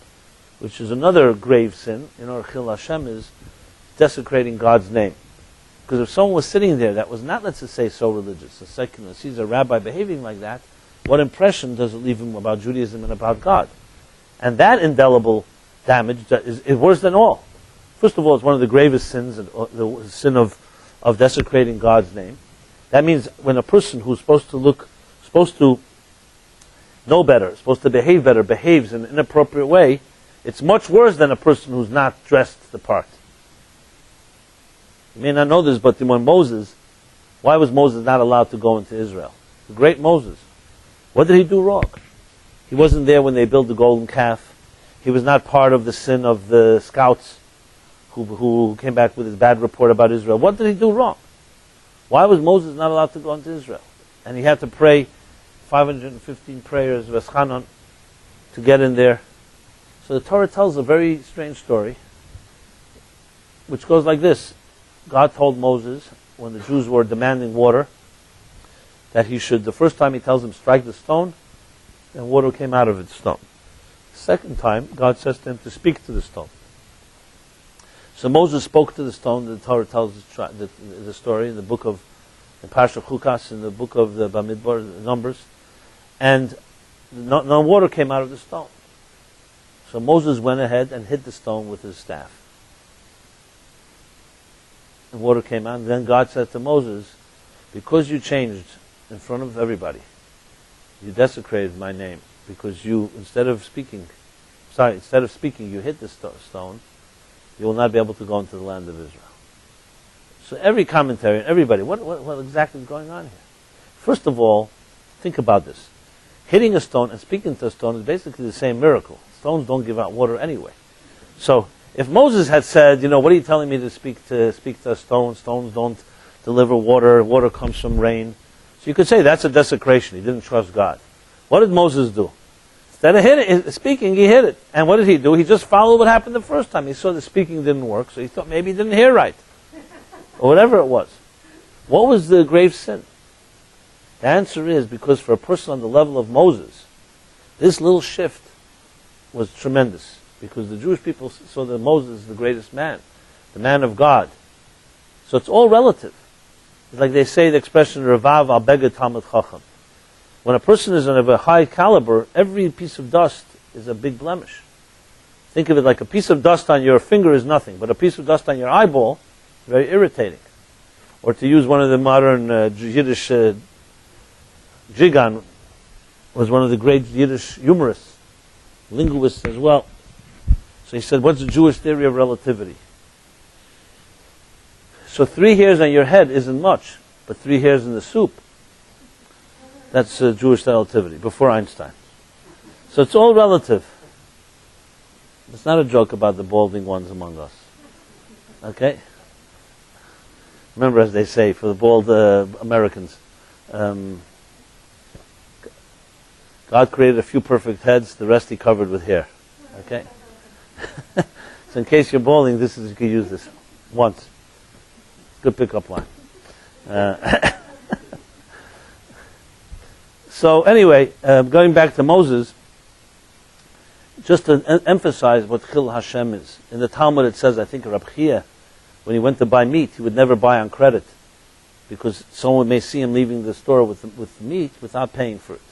which is another grave sin. Chil Hashem is desecrating God's name. Because if someone was sitting there that was not, let's just say, so religious, a secular, sees a rabbi behaving like that, what impression does it leave him about Judaism and about God? And that indelible damage is worse than all. First of all, it's one of the gravest sins, the sin of desecrating God's name. That means when a person who's supposed to know better, supposed to behave better, behaves in an inappropriate way, it's much worse than a person who's not dressed the part. You may not know this, but when why was Moses not allowed to go into Israel? The great Moses. What did he do wrong? He wasn't there when they built the golden calf. He was not part of the sin of the scouts who came back with his bad report about Israel. What did he do wrong? Why was Moses not allowed to go into Israel? And he had to pray 515 prayers, Veschanon, to get in there. So the Torah tells a very strange story, which goes like this. God told Moses, when the Jews were demanding water, that he should, the first time he tells him, strike the stone, and water came out of the stone. The second time, God says to him to speak to the stone. So Moses spoke to the stone. The Torah tells the story in the book of the Parsha Chukas, in the book of the Bamidbar, the Numbers, and no water came out of the stone. So Moses went ahead and hit the stone with his staff. And water came out, and then God said to Moses, because you changed in front of everybody, you desecrated my name, because you, instead of speaking, you hit the stone, you will not be able to go into the land of Israel. So every commentary, everybody, what exactly is going on here? First of all, think about this. Hitting a stone and speaking to a stone is basically the same miracle. Stones don't give out water anyway. So if Moses had said, what are you telling me to speak to a stone? Stones don't deliver water. Water comes from rain. So you could say that's a desecration. He didn't trust God. What did Moses do? Instead of speaking, he hit it. And what did he do? He just followed what happened the first time. He saw the speaking didn't work, so he thought maybe he didn't hear right. or whatever it was. What was the grave sin? The answer is because for a person on the level of Moses, this little shift was tremendous, because the Jewish people saw that Moses is the greatest man, the man of God. So it's all relative. It's like they say the expression, Revav al Beged Talmid Chacham. When a person is of a high caliber, every piece of dust is a big blemish. Think of it like a piece of dust on your finger is nothing, but a piece of dust on your eyeball is very irritating. Or to use one of the modern Yiddish, Jigan was one of the great Yiddish humorists, linguists as well. So he said, what's the Jewish theory of relativity? So 3 hairs on your head isn't much, but 3 hairs in the soup, that's Jewish relativity, before Einstein. So it's all relative. It's not a joke about the balding ones among us. Okay? Remember, as they say, for the bald Americans, God created a few perfect heads, the rest he covered with hair. Okay? So in case you're balding, you can use this once. Good pickup line. So anyway, going back to Moses, just to emphasize what Chil Hashem is. In the Talmud it says, I think Rab Chia, when he went to buy meat, he would never buy on credit, because someone may see him leaving the store with meat without paying for it.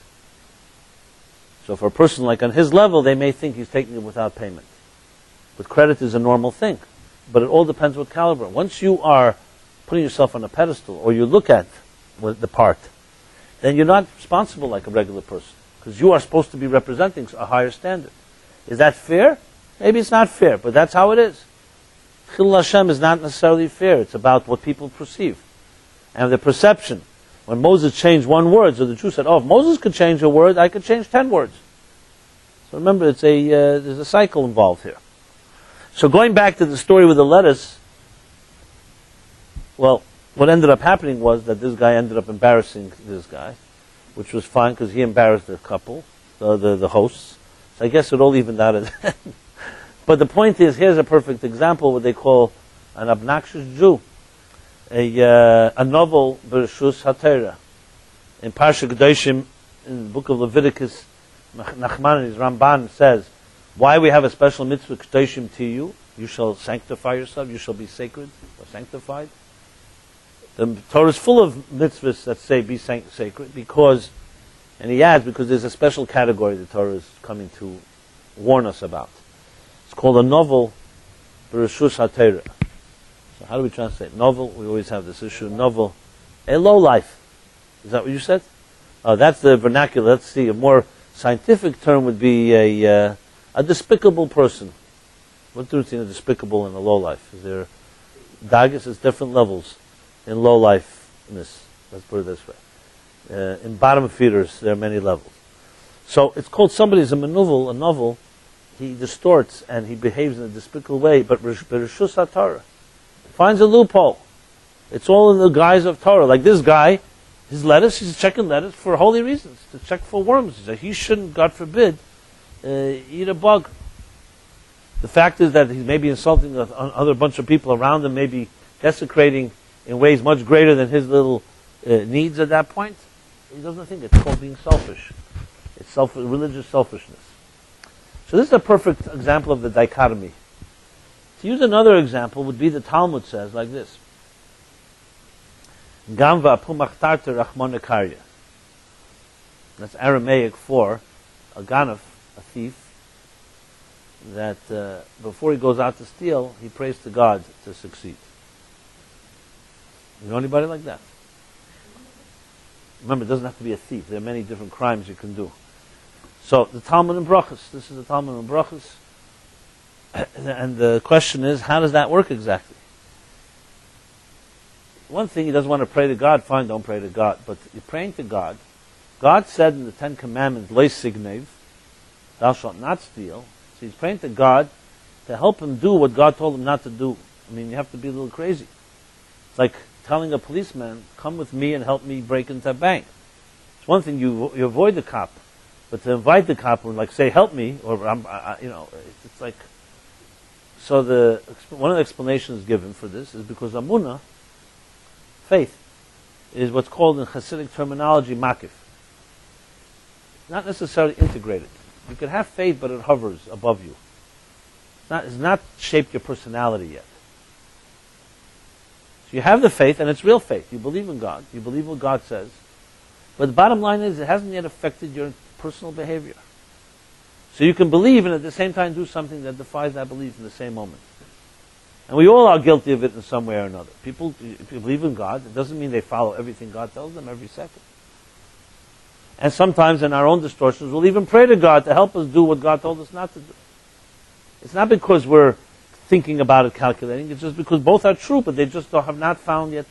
So for a person like on his level, they may think he's taking it without payment. But credit is a normal thing. But it all depends what caliber. Once you are putting yourself on a pedestal, or you look at the part, then you're not responsible like a regular person, because you are supposed to be representing a higher standard. Is that fair? Maybe it's not fair, but that's how it is. Chil Hashem is not necessarily fair. It's about what people perceive. And the perception. When Moses changed one word, so the Jew said, oh, if Moses could change a word, I could change 10 words. So remember, there's a cycle involved here. So going back to the story with the lettuce, well, what ended up happening was that this guy ended up embarrassing this guy, which was fine because he embarrassed the couple, the hosts. So I guess it all evened out at the end. But the point is, here's a perfect example, what they call an obnoxious Jew. A novel, Bereshus HaTorah. In Parsha Kedoshim, in the book of Leviticus, Nachmanides Ramban says, why we have a special mitzvah Kedoshim to you? You shall sanctify yourself, you shall be sacred or sanctified. The Torah is full of mitzvahs that say be sacred, because, and he adds, because there's a special category the Torah is coming to warn us about. It's called a novel, Bereshus HaTorah. So how do we translate? Novel, we always have this issue, novel, a low life. Is that what you said? That's the vernacular. Let's see, a more scientific term would be a despicable person. What's the difference between a despicable and a low life? Is there, Dagas is different levels in low lifeness. Let's put it this way. In bottom feeders, there are many levels. So it's called somebody's a novel, he distorts and he behaves in a despicable way, but Bereshus HaTorah finds a loophole. It's all in the guise of Torah. Like this guy, his lettuce, he's checking lettuce for holy reasons, to check for worms. He shouldn't, God forbid, eat a bug. The fact is that he's maybe insulting another bunch of people around him, maybe desecrating in ways much greater than his little needs at that point. He doesn't think it's called being selfish. It's religious selfishness. So this is a perfect example of the dichotomy. To use another example would be the Talmud says like this. Gam v'apumachtarta rachmana karya. That's Aramaic for a ganef, a thief, that before he goes out to steal, he prays to God to succeed. You know anybody like that? Remember, it doesn't have to be a thief. There are many different crimes you can do. So the Talmud in Brachos. This is the Talmud in Brachos. And the question is, how does that work exactly? One thing, he doesn't want to pray to God. Fine, don't pray to God. But you're praying to God. God said in the Ten Commandments, "Lo signev," thou shalt not steal. So he's praying to God to help him do what God told him not to do. I mean, you have to be a little crazy. It's like telling a policeman, come with me and help me break into a bank. It's one thing you avoid the cop, but to invite the cop and like say, help me, or it's like. So one of the explanations given for this is because Amunah faith, is what's called in Hasidic terminology makif. Not necessarily integrated. You could have faith, but it hovers above you. It's not shaped your personality yet. So you have the faith, and it's real faith. You believe in God. You believe what God says. But the bottom line is, it hasn't yet affected your personal behavior. So you can believe and at the same time do something that defies that belief in the same moment. And we all are guilty of it in some way or another. People, if you believe in God, it doesn't mean they follow everything God tells them every second. And sometimes in our own distortions, we'll even pray to God to help us do what God told us not to do. It's not because we're thinking about it, calculating. It's just because both are true, but they just have not found yet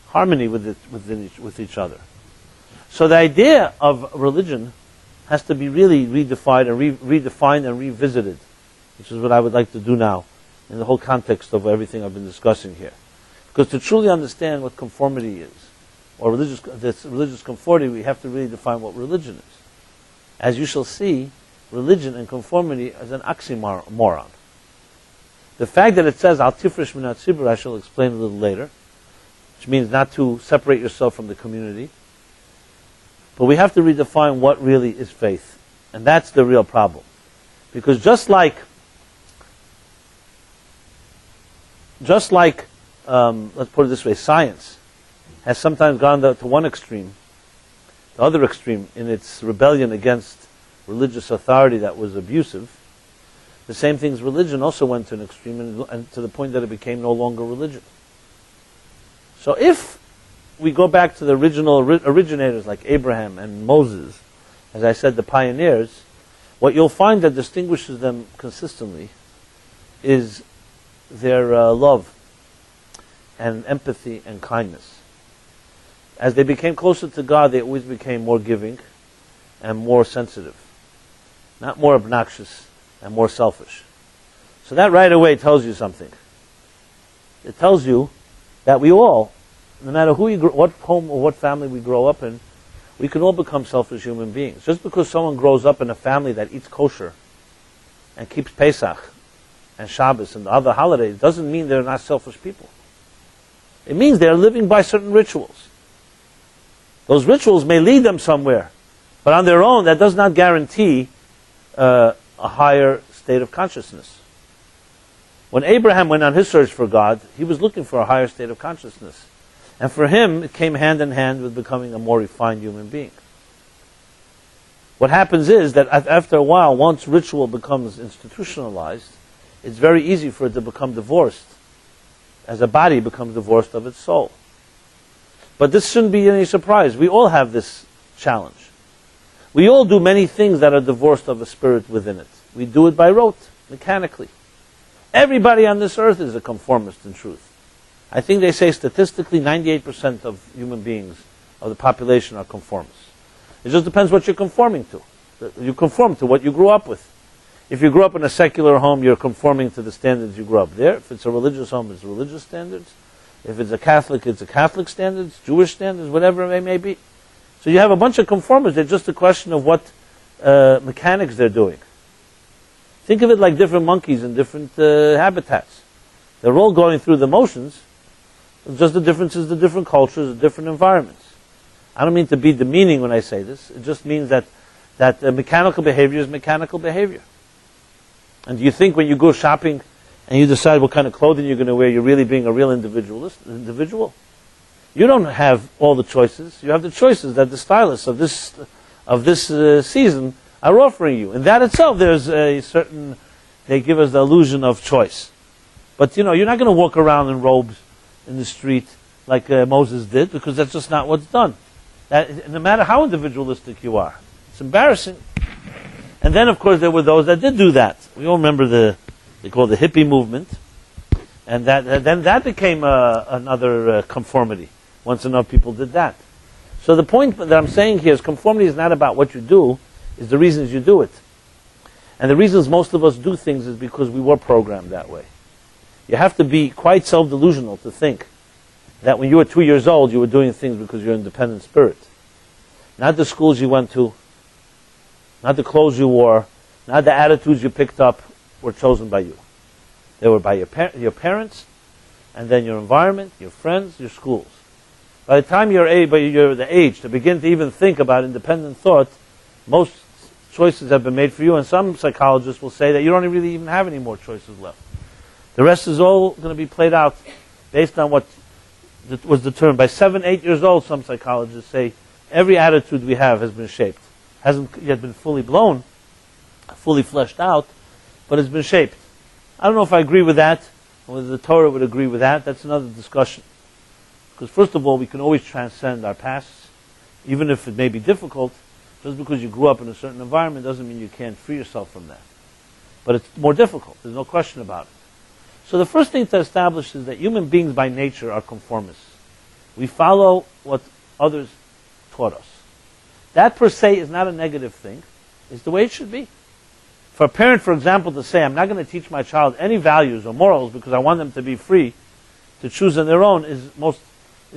harmony with each other. So the idea of religion has to be really redefined and revisited, which is what I would like to do now in the whole context of everything I've been discussing here. Because to truly understand what conformity is, or religious conformity, we have to really define what religion is. As you shall see, religion and conformity is an oxymoron. The fact that it says, Al tifresh min hatzibur, I shall explain a little later, which means not to separate yourself from the community. But we have to redefine what really is faith. And that's the real problem. Because just like let's put it this way, science has sometimes gone to one extreme, the other extreme, in its rebellion against religious authority that was abusive. The same thing as religion also went to an extreme, and to the point that it became no longer religion. So if we go back to the original originators like Abraham and Moses, as I said, the pioneers, what you'll find that distinguishes them consistently is their love and empathy and kindness. As they became closer to God, they always became more giving and more sensitive, not more obnoxious and more selfish. So that right away tells you something. It tells you that we all, no matter what home or what family we grow up in, we can all become selfish human beings. Just because someone grows up in a family that eats kosher and keeps Pesach and Shabbos and the other holidays doesn't mean they're not selfish people. It means they're living by certain rituals. Those rituals may lead them somewhere, but on their own, that does not guarantee a higher state of consciousness. When Abraham went on his search for God, he was looking for a higher state of consciousness. And for him, it came hand in hand with becoming a more refined human being. What happens is that after a while, once ritual becomes institutionalized, it's very easy for it to become divorced, as a body becomes divorced of its soul. But this shouldn't be any surprise. We all have this challenge. We all do many things that are divorced of a spirit within it. We do it by rote, mechanically. Everybody on this earth is a conformist in truth. I think they say statistically 98% of human beings, of the population, are conformists. It just depends what you're conforming to. You conform to what you grew up with. If you grew up in a secular home, you're conforming to the standards you grew up there. If it's a religious home, it's religious standards. If it's a Catholic standards, Jewish standards, whatever they may be. So you have a bunch of conformists. It's just a question of what mechanics they're doing. Think of it like different monkeys in different habitats. They're all going through the motions. It's just the differences, the different cultures, the different environments. I don't mean to be demeaning when I say this. It just means that mechanical behavior is mechanical behavior. And do you think when you go shopping and you decide what kind of clothing you're going to wear, you're really being a real individual? You don't have all the choices. You have the choices that the stylists of this season are offering you. In that itself, there's a certain, they give us the illusion of choice. But you're not going to walk around in robes in the street like Moses did, because that's just not what's done. No matter how individualistic you are. It's embarrassing. And then, of course, there were those that did do that. We all remember they call it the hippie movement. And then that became another conformity, once enough people did that. So the point that I'm saying here is conformity is not about what you do, it's the reasons you do it. And the reasons most of us do things is because we were programmed that way. You have to be quite self-delusional to think that when you were 2 years old, you were doing things because you're an independent spirit. Not the schools you went to, not the clothes you wore, not the attitudes you picked up were chosen by you. They were by your parents, and then your environment, your friends, your schools. By the time you're the age to begin to even think about independent thought, most choices have been made for you, and some psychologists will say that you don't really even have any more choices left. The rest is all going to be played out based on what was determined. By 7, 8 years old, some psychologists say every attitude we have has been shaped. Hasn't yet been fully blown, fully fleshed out, but it's been shaped. I don't know if I agree with that, or whether the Torah would agree with that. That's another discussion. Because first of all, we can always transcend our pasts, even if it may be difficult. Just because you grew up in a certain environment doesn't mean you can't free yourself from that. But it's more difficult. There's no question about it. So the first thing to establish is that human beings by nature are conformists. We follow what others taught us. That per se is not a negative thing. It's the way it should be. For a parent, for example, to say, I'm not going to teach my child any values or morals because I want them to be free to choose on their own is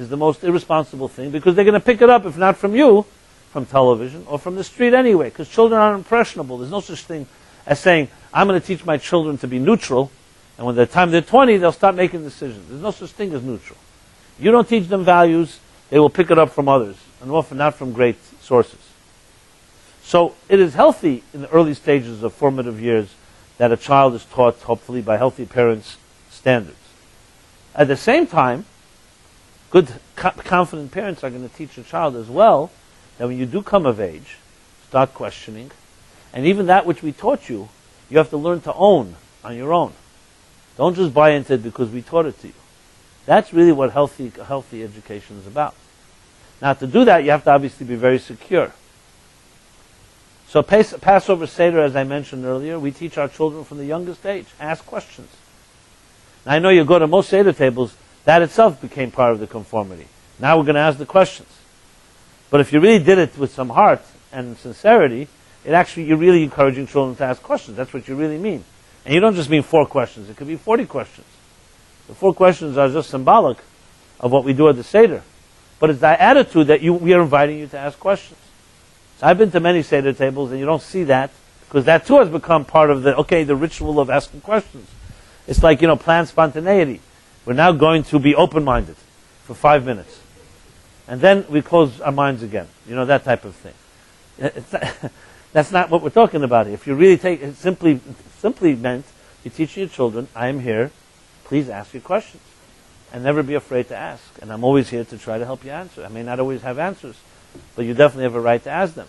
the most irresponsible thing, because they're going to pick it up, if not from you, from television or from the street anyway, because children are impressionable. There's no such thing as saying, I'm going to teach my children to be neutral, and when the time they're 20, they'll start making decisions. There's no such thing as neutral. You don't teach them values, they will pick it up from others, and often not from great sources. So it is healthy in the early stages of formative years that a child is taught, hopefully, by healthy parents' standards. At the same time, good, confident parents are going to teach a child as well that when you do come of age, start questioning, and even that which we taught you, you have to learn to own on your own. Don't just buy into it because we taught it to you. That's really what healthy education is about. Now, to do that, you have to obviously be very secure. So Passover Seder, as I mentioned earlier, we teach our children from the youngest age. Ask questions. Now, I know you go to most Seder tables, that itself became part of the conformity. Now we're going to ask the questions. But if you really did it with some heart and sincerity, you're really encouraging children to ask questions. That's what you really mean. And you don't just mean 4 questions. It could be 40 questions. The 4 questions are just symbolic of what we do at the Seder. But it's that attitude that we are inviting you to ask questions. So I've been to many Seder tables, and you don't see that, because that too has become part of the ritual of asking questions. It's like, planned spontaneity. We're now going to be open-minded for 5 minutes. And then we close our minds again. That type of thing. That's not what we're talking about here. If you really take it, simply meant, you're teaching your children, I am here, please ask your questions. And never be afraid to ask. And I'm always here to try to help you answer. I may not always have answers, but you definitely have a right to ask them.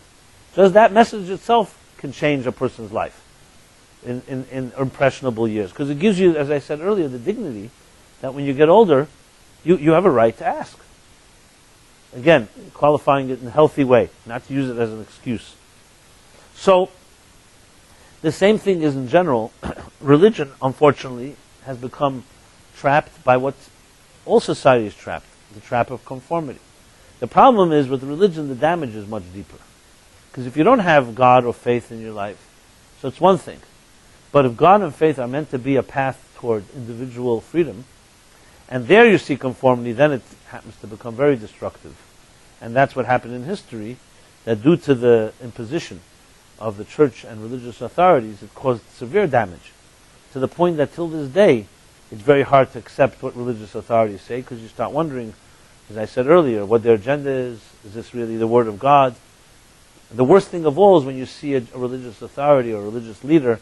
Just that message itself can change a person's life in impressionable years. Because it gives you, as I said earlier, the dignity that when you get older, you have a right to ask. Again, qualifying it in a healthy way, not to use it as an excuse. So, the same thing is in general. Religion, unfortunately, has become trapped by what all society is trapped, the trap of conformity. The problem is with religion, the damage is much deeper. Because if you don't have God or faith in your life, so it's one thing. But if God and faith are meant to be a path toward individual freedom, and there you see conformity, then it happens to become very destructive. And that's what happened in history, that due to the imposition of the church and religious authorities, it caused severe damage. To the point that till this day, it's very hard to accept what religious authorities say, because you start wondering, as I said earlier, what their agenda is this really the Word of God? And the worst thing of all is when you see a religious authority or a religious leader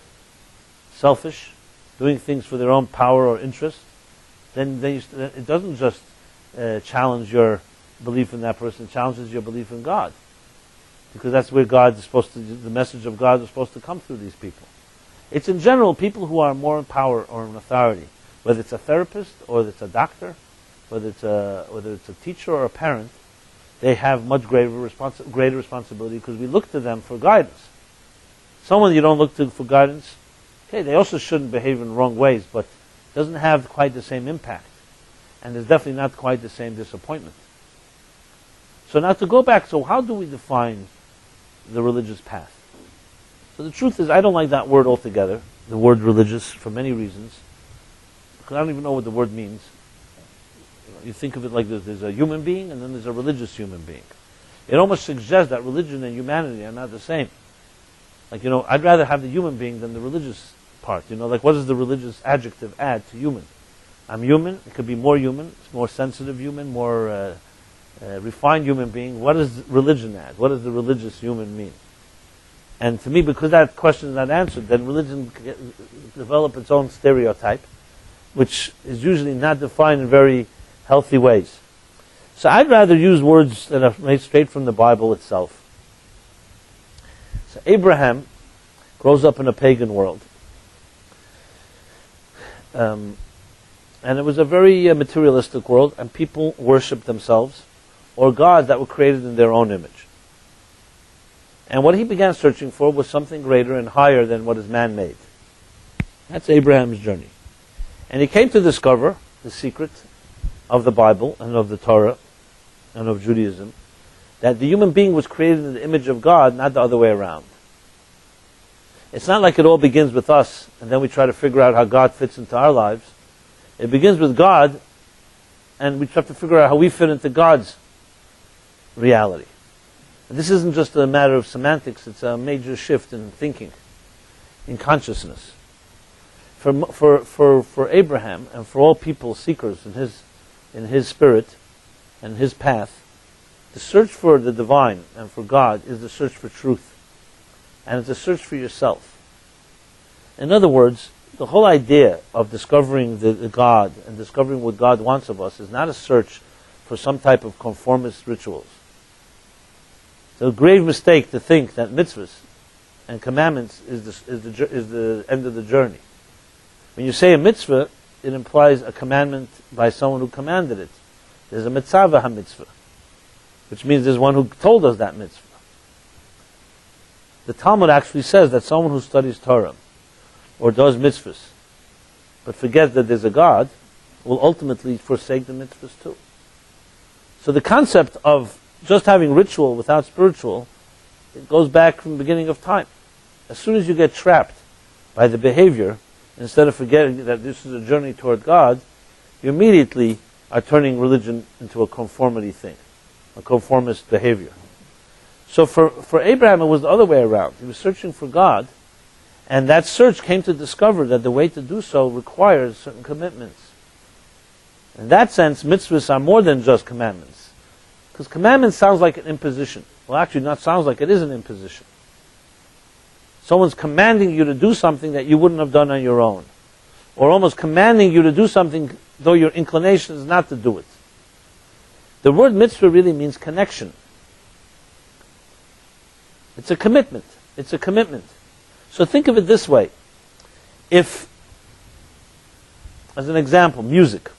selfish, doing things for their own power or interest, then it doesn't just challenge your belief in that person, it challenges your belief in God. Because that's where the message of God is supposed to come through these people. It's in general people who are more in power or in authority, whether it's a therapist or whether it's a doctor, whether it's a teacher or a parent, they have much greater responsibility, because we look to them for guidance. Someone you don't look to for guidance, okay, they also shouldn't behave in wrong ways, but doesn't have quite the same impact. And there's definitely not quite the same disappointment. So now to go back, so how do we define the religious path? So the truth is, I don't like that word altogether, the word religious, for many reasons. Because I don't even know what the word means. You think of it like this: there's a human being and then there's a religious human being. It almost suggests that religion and humanity are not the same. Like, I'd rather have the human being than the religious part. Like, what does the religious adjective add to human? I'm human. It could be more human, more sensitive human, more refined human being, what does religion add? What does the religious human mean? And to me, because that question is not answered, then religion develops its own stereotype, which is usually not defined in very healthy ways. So I'd rather use words that are made straight from the Bible itself. So Abraham grows up in a pagan world. And it was a very materialistic world, and people worshipped themselves or gods that were created in their own image. And what he began searching for was something greater and higher than what is man-made. That's Abraham's journey. And he came to discover the secret of the Bible and of the Torah and of Judaism, that the human being was created in the image of God, not the other way around. It's not like it all begins with us, and then we try to figure out how God fits into our lives. It begins with God, and we try to figure out how we fit into God's reality. And this isn't just a matter of semantics, it's a major shift in thinking, in consciousness. For Abraham, and for all people seekers in his spirit and his path, the search for the divine and for God is the search for truth. And it's a search for yourself. In other words, the whole idea of discovering the God and discovering what God wants of us is not a search for some type of conformist rituals. It's a grave mistake to think that mitzvahs and commandments is the end of the journey. When you say a mitzvah, it implies a commandment by someone who commanded it. There's a mitzvah ha-mitzvah, which means there's one who told us that mitzvah. The Talmud actually says that someone who studies Torah or does mitzvahs but forgets that there's a God will ultimately forsake the mitzvahs too. So the concept of just having ritual without spiritual, it goes back from the beginning of time. As soon as you get trapped by the behavior, instead of forgetting that this is a journey toward God, you immediately are turning religion into a conformity thing, a conformist behavior. So for Abraham, it was the other way around. He was searching for God, and that search came to discover that the way to do so requires certain commitments. In that sense, mitzvahs are more than just commandments. Because commandments sounds like an imposition. Well, actually, not sounds like it is an imposition. Someone's commanding you to do something that you wouldn't have done on your own. Or almost commanding you to do something though your inclination is not to do it. The word mitzvah really means connection. It's a commitment. It's a commitment. So think of it this way. If, as an example, music.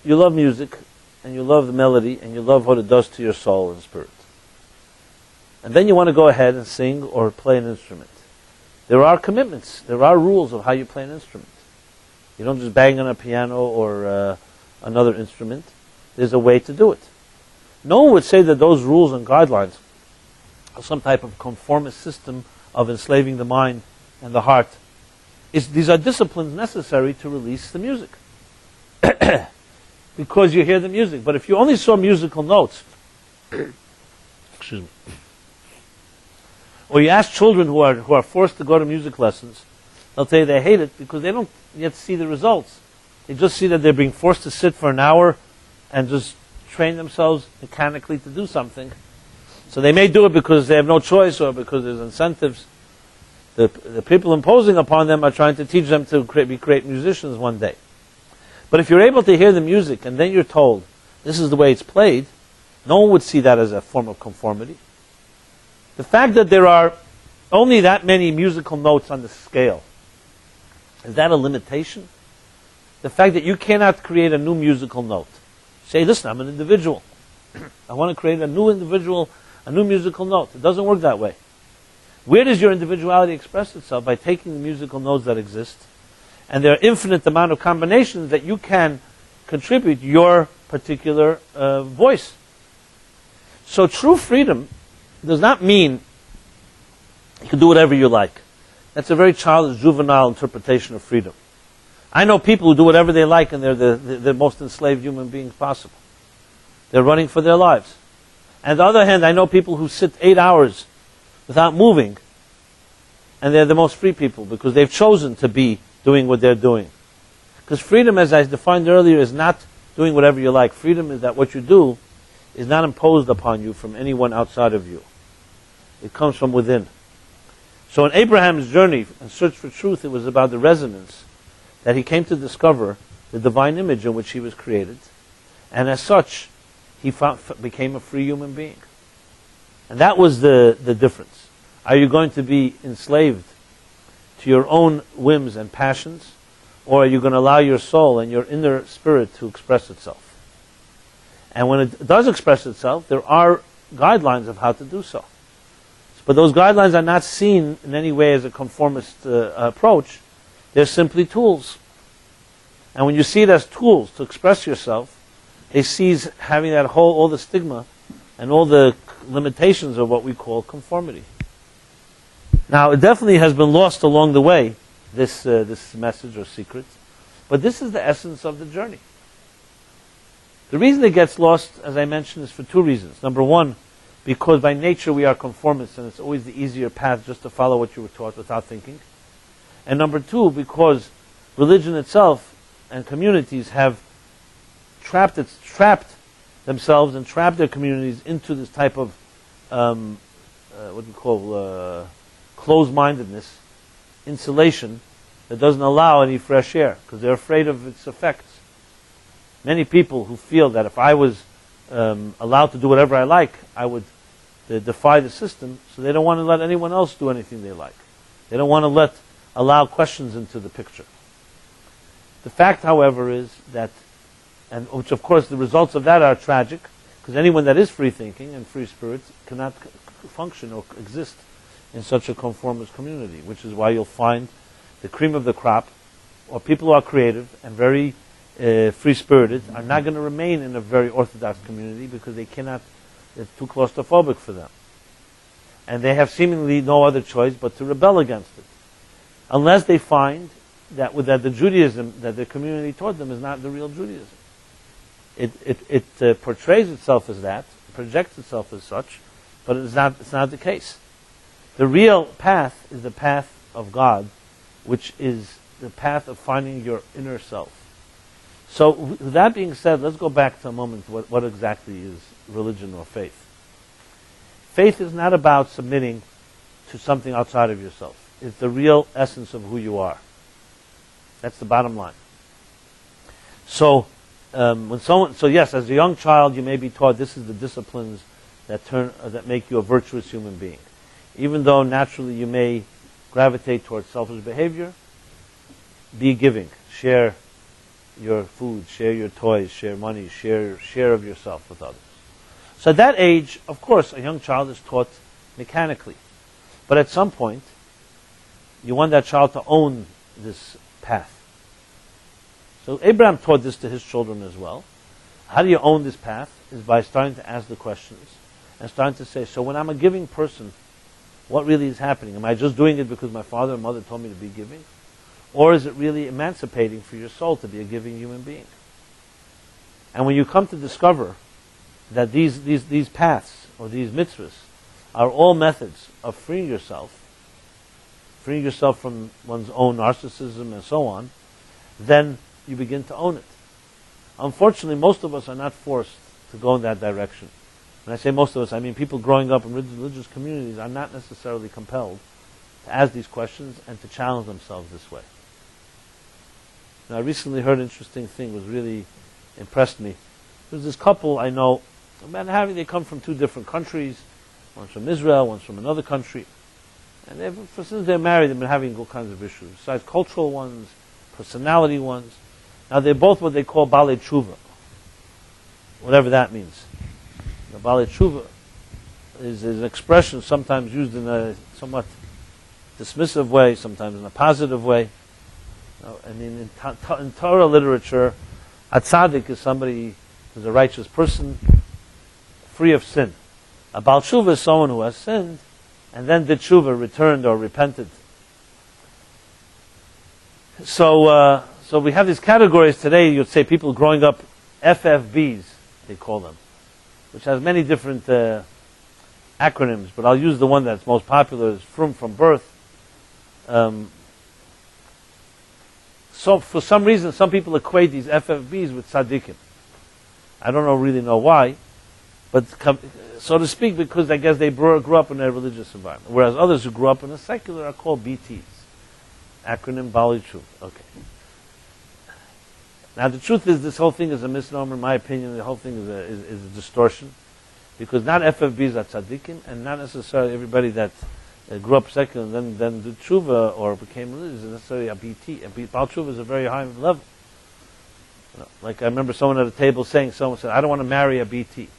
You love music, and you love the melody, and you love what it does to your soul and spirit. And then you want to go ahead and sing or play an instrument. There are commitments. There are rules of how you play an instrument. You don't just bang on a piano or another instrument. There's a way to do it. No one would say that those rules and guidelines are some type of conformist system of enslaving the mind and the heart. These are disciplines necessary to release the music. Because you hear the music. But if you only saw musical notes, excuse me, or you ask children who are forced to go to music lessons, they'll tell you they hate it because they don't yet see the results. They just see that they're being forced to sit for an hour and just train themselves mechanically to do something. So they may do it because they have no choice or because there's incentives. The people imposing upon them are trying to teach them to be great musicians one day. But if you're able to hear the music and then you're told, this is the way it's played, no one would see that as a form of conformity. The fact that there are only that many musical notes on the scale, is that a limitation? The fact that you cannot create a new musical note. Say, listen, I'm an individual. I want to create a new individual, a new musical note. It doesn't work that way. Where does your individuality express itself? By taking the musical notes that exist. And there are infinite amount of combinations that you can contribute your particular voice. So true freedom does not mean you can do whatever you like. That's a very childish, juvenile interpretation of freedom. I know people who do whatever they like and they're the most enslaved human beings possible. They're running for their lives. And on the other hand, I know people who sit 8 hours without moving and they're the most free people because they've chosen to be doing what they're doing. Because freedom, as I defined earlier, is not doing whatever you like. Freedom is that what you do is not imposed upon you from anyone outside of you. It comes from within. So in Abraham's journey and search for truth, it was about the resonance that he came to discover the divine image in which he was created. And as such, he became a free human being. And that was the difference. Are you going to be enslaved to your own whims and passions, or are you going to allow your soul and your inner spirit to express itself? And when it does express itself, there are guidelines of how to do so. But those guidelines are not seen in any way as a conformist approach. They're simply tools. And when you see it as tools to express yourself, they cease having that all the stigma and all the limitations of what we call conformity. Now, it definitely has been lost along the way, this message or secret, but this is the essence of the journey. The reason it gets lost, as I mentioned, is for two reasons. Number one, because by nature we are conformists, and it's always the easier path just to follow what you were taught without thinking. And number two, because religion itself and communities have trapped themselves and trapped their communities into this type of what we call closed-mindedness, insulation, that doesn't allow any fresh air because they're afraid of its effects. Many people who feel that if I was allowed to do whatever I like, I would defy the system, so they don't want to let anyone else do anything they like. They don't want to allow questions into the picture. The fact, however, is that, and which of course the results of that are tragic, because anyone that is free-thinking and free-spirit cannot function or exist in such a conformist community, which is why you'll find the cream of the crop, or people who are creative and very free-spirited, are not going to remain in a very orthodox community because they cannot, it's too claustrophobic for them. And they have seemingly no other choice but to rebel against it. Unless they find that the Judaism that the community taught them is not the real Judaism. It portrays itself as that, projects itself as such, but it's not the case. The real path is the path of God, which is the path of finding your inner self. So, with that being said, let's go back to a moment to what exactly is religion or faith. Faith is not about submitting to something outside of yourself. It's the real essence of who you are. That's the bottom line. So, yes, as a young child, you may be taught this is the disciplines that make you a virtuous human being. Even though naturally you may gravitate towards selfish behavior, be giving. Share your food, share your toys, share money, share of yourself with others. So at that age, of course, a young child is taught mechanically. But at some point, you want that child to own this path. So Abraham taught this to his children as well. How do you own this path? Is by starting to ask the questions and starting to say, so when I'm a giving person, what really is happening? Am I just doing it because my father and mother told me to be giving? Or is it really emancipating for your soul to be a giving human being? And when you come to discover that these paths or these mitzvahs are all methods of freeing yourself from one's own narcissism and so on, then you begin to own it. Unfortunately, most of us are not forced to go in that direction. When I say most of us, I mean people growing up in religious communities are not necessarily compelled to ask these questions and to challenge themselves this way. Now, I recently heard an interesting thing, was really impressed me. There's this couple I know, they come from two different countries. One's from Israel, one's from another country. And since they're married, they've been having all kinds of issues, besides cultural ones, personality ones. Now, they're both what they call Baal Shem Tov, whatever that means. The Baal Shem Tov is an expression sometimes used in a somewhat dismissive way, sometimes in a positive way. I mean, in Torah literature, a tzaddik is somebody who's a righteous person, free of sin. A Baal Shem is someone who has sinned, and then did tshuva, returned or repented. So we have these categories today. You'd say people growing up, FFBs, they call them, which has many different acronyms, but I'll use the one that's most popular, is from birth. So for some reason, some people equate these FFBs with tzaddikim. I don't really know why, but so to speak, because I guess they grew up in a religious environment, whereas others who grew up in a secular are called BTs. Acronym Bali Tshuva. Okay. Now the truth is, this whole thing is a misnomer. In my opinion, the whole thing is a distortion, because not FFBs are tzaddikim, and not necessarily everybody that grew up secular and then did tshuva or became religious is necessarily a BT. Baal Tshuva is a very high level. You know, like I remember someone at a table saying, someone said, "I don't want to marry a BT,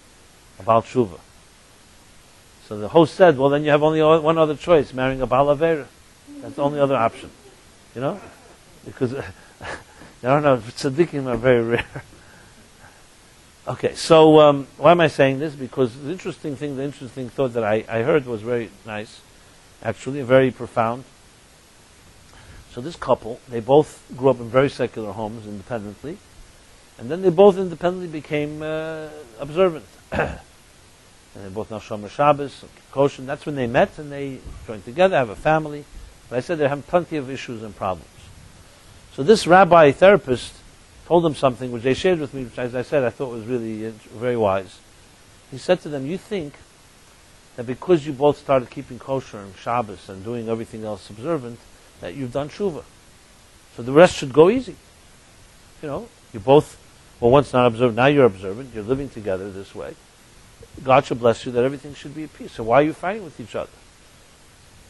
a Baal Tshuva." So the host said, "Well, then you have only one other choice: marrying a Baal Avera. That's the only other option." You know, because I don't know, tzaddikim are very rare. Okay, so why am I saying this? Because the interesting thought that I heard was very nice, actually, very profound. So this couple, they both grew up in very secular homes independently, and then they both independently became observant. And they both now Shomer Shabbos, kosher. That's when they met, and they joined together, have a family. But I said they have plenty of issues and problems. So this rabbi therapist told them something which they shared with me, which, as I said, I thought was really very wise. He said to them, "You think that because you both started keeping kosher and Shabbos and doing everything else observant, that you've done tshuva. So the rest should go easy. You know, you both were once not observant, now you're observant, you're living together this way. God should bless you, that everything should be at peace. So why are you fighting with each other?"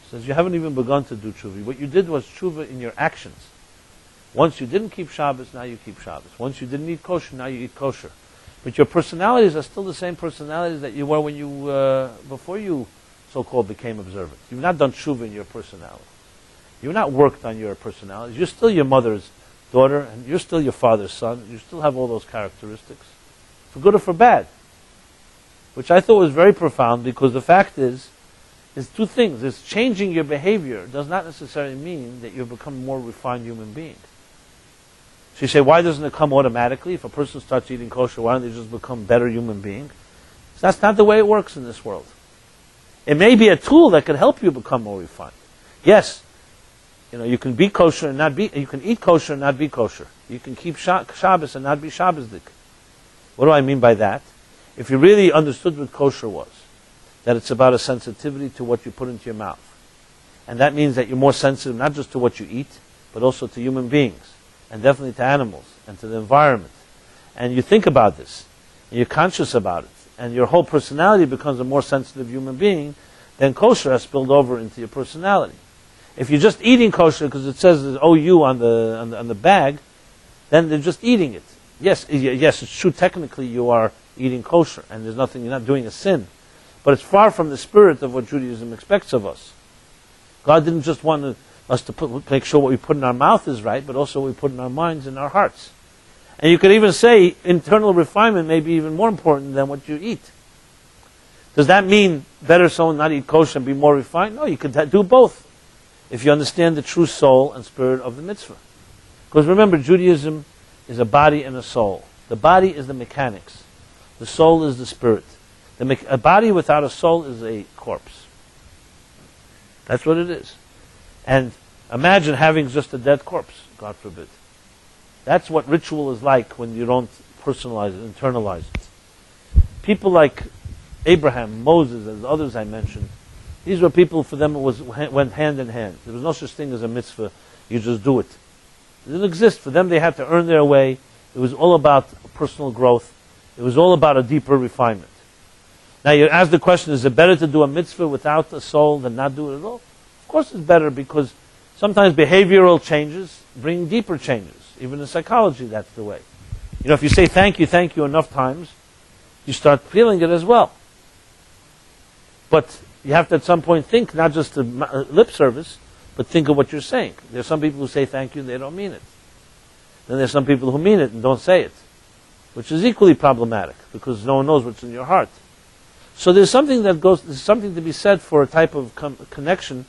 He says, "You haven't even begun to do tshuva. What you did was tshuva in your actions. Once you didn't keep Shabbos, now you keep Shabbos. Once you didn't eat kosher, now you eat kosher. But your personalities are still the same personalities that you were when you, before you so-called became observant. You've not done tshuva in your personality. You've not worked on your personalities. You're still your mother's daughter, and you're still your father's son. You still have all those characteristics, for good or for bad." Which I thought was very profound, because the fact is two things. Is changing your behavior does not necessarily mean that you become a more refined human being. So you say, why doesn't it come automatically? If a person starts eating kosher, why don't they just become a better human being? So that's not the way it works in this world. It may be a tool that can help you become more refined. Yes, you can be kosher and not be, you can eat kosher and not be kosher. You can keep Shabbos and not be Shabbosdik. What do I mean by that? If you really understood what kosher was, that it's about a sensitivity to what you put into your mouth. And that means that you're more sensitive not just to what you eat, but also to human beings, and definitely to animals, and to the environment. And you think about this, and you're conscious about it, and your whole personality becomes a more sensitive human being, then kosher has spilled over into your personality. If you're just eating kosher because it says there's OU on the bag, then they're just eating it. Yes, it's true, technically you are eating kosher, and there's nothing, you're not doing a sin. But it's far from the spirit of what Judaism expects of us. God didn't just want us to make sure what we put in our mouth is right, but also what we put in our minds and our hearts. And you could even say internal refinement may be even more important than what you eat. Does that mean better someone not eat kosher and be more refined? No, you could do both, if you understand the true soul and spirit of the mitzvah. Because remember, Judaism is a body and a soul. The body is the mechanics. The soul is the spirit. A body without a soul is a corpse. That's what it is. And imagine having just a dead corpse, God forbid. That's what ritual is like when you don't personalize it, internalize it. People like Abraham, Moses, and others I mentioned, these were people, for them it went hand in hand. There was no such thing as a mitzvah. You just do it. It didn't exist. For them, they had to earn their way. It was all about personal growth. It was all about a deeper refinement. Now you ask the question, is it better to do a mitzvah without a soul than not do it at all? Of course it's better, because sometimes behavioral changes bring deeper changes. Even in psychology, that's the way. If you say thank you enough times, you start feeling it as well. But you have to at some point think, not just the lip service, but think of what you're saying. There's some people who say thank you and they don't mean it. Then there's some people who mean it and don't say it, which is equally problematic, because no one knows what's in your heart. So there's something to be said for a type of connection,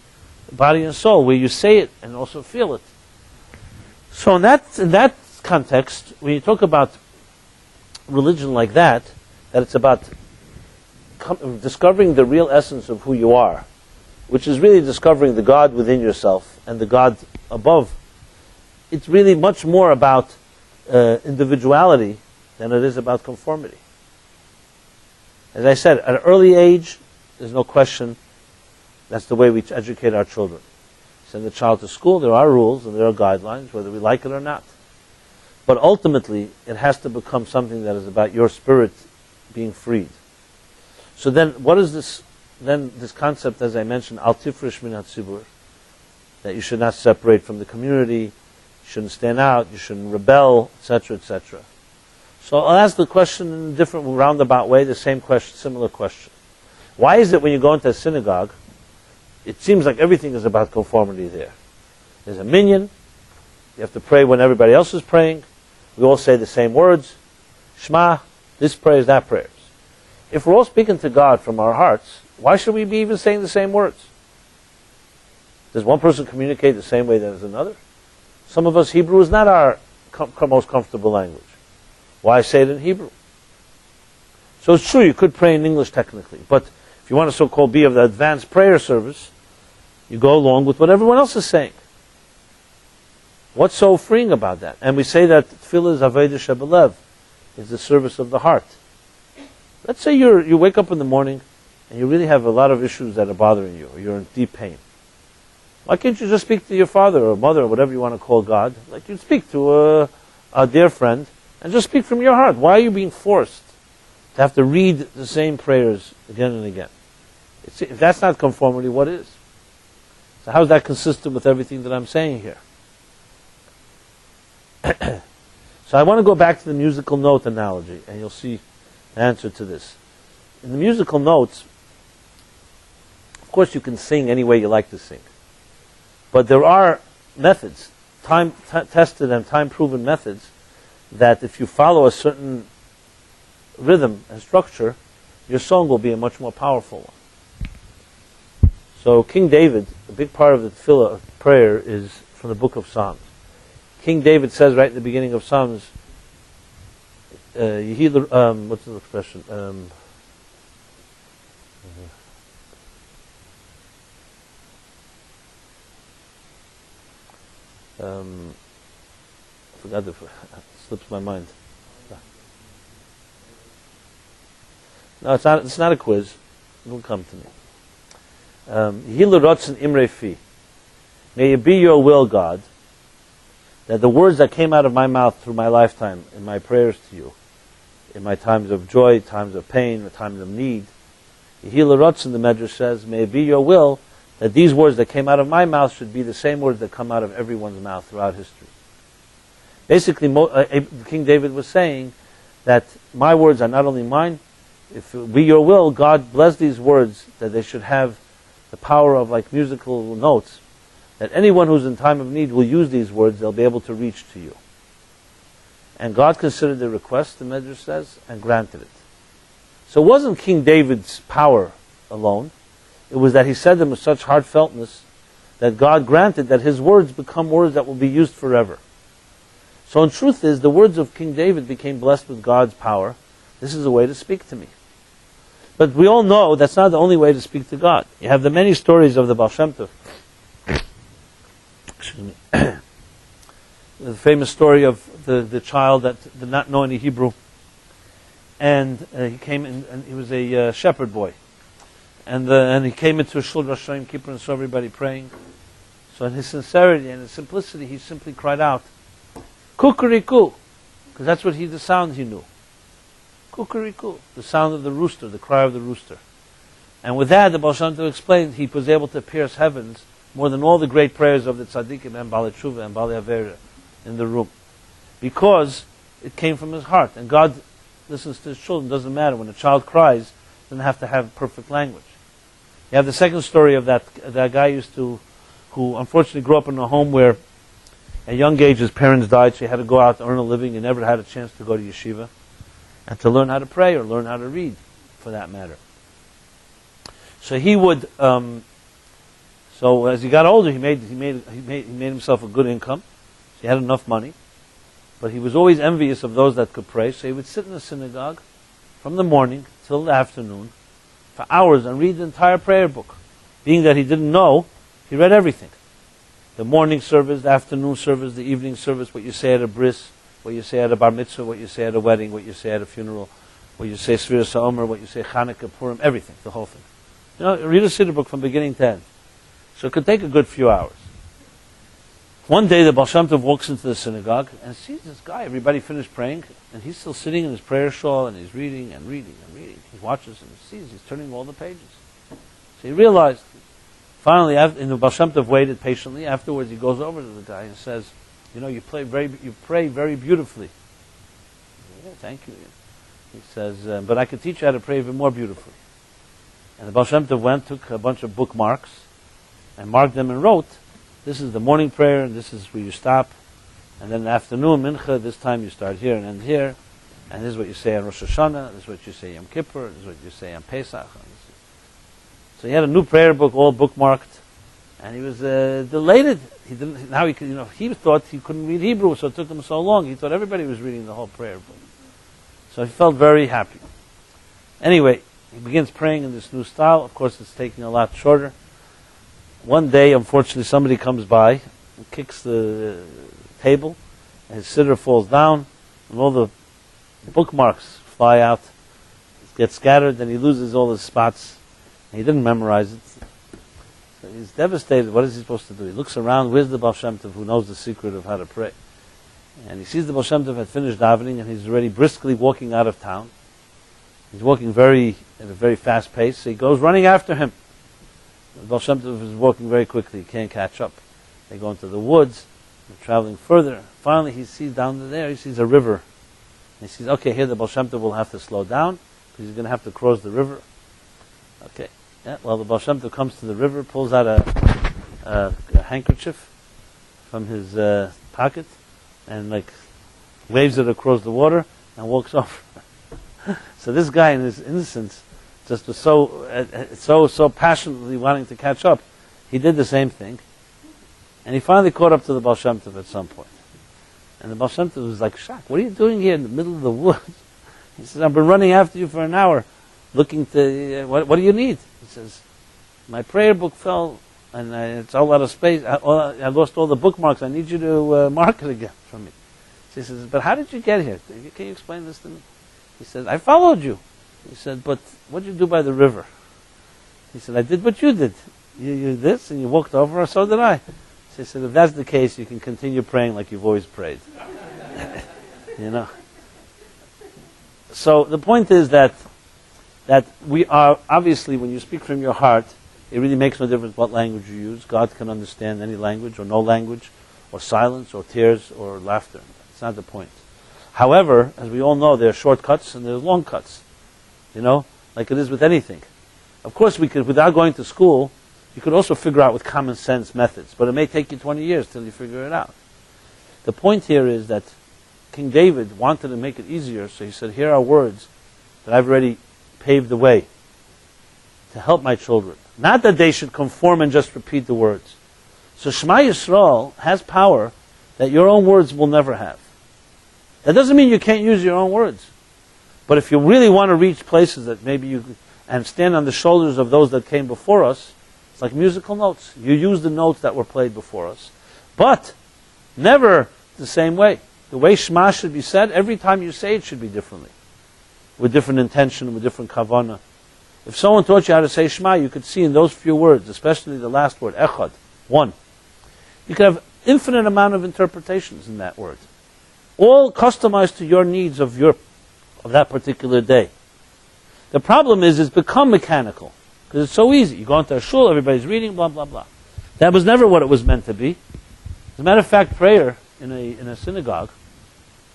body and soul, where you say it and also feel it. So in that context, when you talk about religion like that it's about discovering the real essence of who you are, which is really discovering the God within yourself and the God above. It's really much more about individuality than it is about conformity. As I said, at an early age, there's no question that's the way we educate our children. Send the child to school, there are rules and there are guidelines, whether we like it or not. But ultimately, it has to become something that is about your spirit being freed. So then, what is this? Then this concept, as I mentioned, al tifresh min hatzibur, that you should not separate from the community, you shouldn't stand out, you shouldn't rebel, etc., etc. So I'll ask the question in a different roundabout way, the same question, similar question. Why is it when you go into a synagogue, it seems like everything is about conformity there? There's a minyan, you have to pray when everybody else is praying, we all say the same words, Shema, this prayer, that prayer. If we're all speaking to God from our hearts, why should we be even saying the same words? Does one person communicate the same way as another? Some of us, Hebrew is not our most comfortable language. Why say it in Hebrew? So it's true, you could pray in English technically, but if you want to so-called be of the advanced prayer service, you go along with what everyone else is saying. What's so freeing about that? And we say that tefillah is avodah shebelev, is the service of the heart. Let's say you wake up in the morning and you really have a lot of issues that are bothering you, or you're in deep pain. Why can't you just speak to your father or mother or whatever you want to call God, like you'd speak to a dear friend, and just speak from your heart? Why are you being forced to have to read the same prayers again and again? If that's not conformity, what is? So how is that consistent with everything that I'm saying here? So I want to go back to the musical note analogy, and you'll see the answer to this. In the musical notes, of course you can sing any way you like to sing. But there are methods, time-tested and time-proven methods, that if you follow a certain rhythm and structure, your song will be a much more powerful one. So King David, a big part of the tefillah of prayer is from the book of Psalms. King David says right in the beginning of Psalms, what's the expression? I forgot it slips my mind. No, it's not a quiz. It will come to me. May it be your will, God, that the words that came out of my mouth through my lifetime in my prayers to you, in my times of joy, times of pain, or times of need, the Medrash says, may it be your will that these words that came out of my mouth should be the same words that come out of everyone's mouth throughout history. Basically, King David was saying that my words are not only mine, if it be your will, God bless these words, that they should have the power of like musical notes, that anyone who's in time of need will use these words, they'll be able to reach to you. And God considered the request, the Medrash says, and granted it. So it wasn't King David's power alone, it was that he said them with such heartfeltness that God granted that his words become words that will be used forever. So in truth is, the words of King David became blessed with God's power. This is a way to speak to me. But we all know that's not the only way to speak to God. You have the many stories of the Baal Shem Tov. Excuse me. The famous story of the child that did not know any Hebrew. And he came in, and he was a shepherd boy. And he came into a shul Rosh Hashanah Kippur and saw everybody praying. So in his sincerity and his simplicity, he simply cried out, "Kukuriku," because that's what the sound he knew. Kukuriku, the sound of the rooster, the cry of the rooster. And with that, the Baal Shem Tov explained, he was able to pierce heavens more than all the great prayers of the tzaddikim and Baal Tshuva and Baal Avera in the room, because it came from his heart. And God listens to his children. It doesn't matter when a child cries; doesn't have to have perfect language. You have the second story of that guy who unfortunately grew up in a home where at a young age his parents died, so he had to go out to earn a living. He never had a chance to go to yeshiva and to learn how to pray or learn how to read, for that matter. So he would. So as he got older, he made himself a good income. So he had enough money, but he was always envious of those that could pray. So he would sit in the synagogue from the morning till the afternoon for hours and read the entire prayer book. Being that he didn't know, he read everything. The morning service, the afternoon service, the evening service, what you say at a bris, what you say at a bar mitzvah, what you say at a wedding, what you say at a funeral, what you say Sfira Sa'omer, what you say Chanukah, Purim, everything, the whole thing. Read a Siddur book from beginning to end. So it could take a good few hours. One day the Baal Shem Tov walks into the synagogue and sees this guy. Everybody finished praying, and he's still sitting in his prayer shawl, and he's reading and reading and reading. He watches and sees he's turning all the pages. So he realized. Finally, the Baal Shem Tov waited patiently. Afterwards, he goes over to the guy and says, you pray very beautifully. Yeah, thank you. He says, but I could teach you how to pray even more beautifully. And the Baal Shem Tov went, took a bunch of bookmarks, and marked them and wrote, this is the morning prayer, and this is where you stop. And then in the afternoon, mincha, this time you start here and end here. And this is what you say on Rosh Hashanah, this is what you say Yom Kippur, this is what you say on Pesach. So he had a new prayer book, all bookmarked, and he was delighted. He thought he couldn't read Hebrew, so it took him so long. He thought everybody was reading the whole prayer book. So he felt very happy. Anyway, he begins praying in this new style. Of course, it's taking a lot shorter. One day, unfortunately, somebody comes by and kicks the table, and his siddur falls down, and all the bookmarks fly out, get scattered, and he loses all his spots. And he didn't memorize it. So he's devastated. What is he supposed to do? He looks around. Where's the Baal Shem Tov who knows the secret of how to pray? And he sees the Baal Shem Tov had finished davening, and he's already briskly walking out of town. He's walking at a very fast pace. So he goes running after him. The Baal Shem Tov is walking very quickly. He can't catch up. They go into the woods. They're traveling further. Finally, he sees down there, he sees a river. And he sees, okay, here the Baal Shem Tov will have to slow down because he's going to have to cross the river. Okay. Yeah, well, the Baal Shem Tov comes to the river, pulls out a handkerchief from his pocket, and waves it across the water and walks over. So this guy, in his innocence, just was so passionately wanting to catch up, he did the same thing, and he finally caught up to the Baal Shem Tov at some point. And the Baal Shem Tov was shocked. What are you doing here in the middle of the woods? He says, I've been running after you for an hour, looking to, what do you need? He says, my prayer book fell, and it's all out of space. I lost all the bookmarks. I need you to mark it again for me. So he says, but how did you get here? Can you explain this to me? He said, I followed you. He said, but what did you do by the river? He said, I did what you did. You this, and you walked over, so did I. So he said, if that's the case, you can continue praying like you've always prayed. So the point is that we are, obviously, when you speak from your heart, it really makes no difference what language you use. God can understand any language, or no language, or silence, or tears, or laughter. It's not the point. However, as we all know, there are shortcuts and there are long cuts. Like it is with anything. Of course, we could, without going to school, you could also figure out with common sense methods, but it may take you 20 years till you figure it out. The point here is that King David wanted to make it easier, so he said, here are words that I've already paved the way to help my children. Not that they should conform and just repeat the words. So Shema Yisrael has power that your own words will never have. That doesn't mean you can't use your own words. But if you really want to reach places that maybe you, and stand on the shoulders of those that came before us, it's like musical notes. You use the notes that were played before us. But never the same way. The way Shema should be said, every time you say it should be differently. With different intention, with different kavanah. If someone taught you how to say Shema, you could see in those few words, especially the last word, echad, one. You could have infinite amount of interpretations in that word. All customized to your needs of that particular day. The problem is it's become mechanical. Because it's so easy. You go into a shul, everybody's reading, blah, blah, blah. That was never what it was meant to be. As a matter of fact, prayer in a synagogue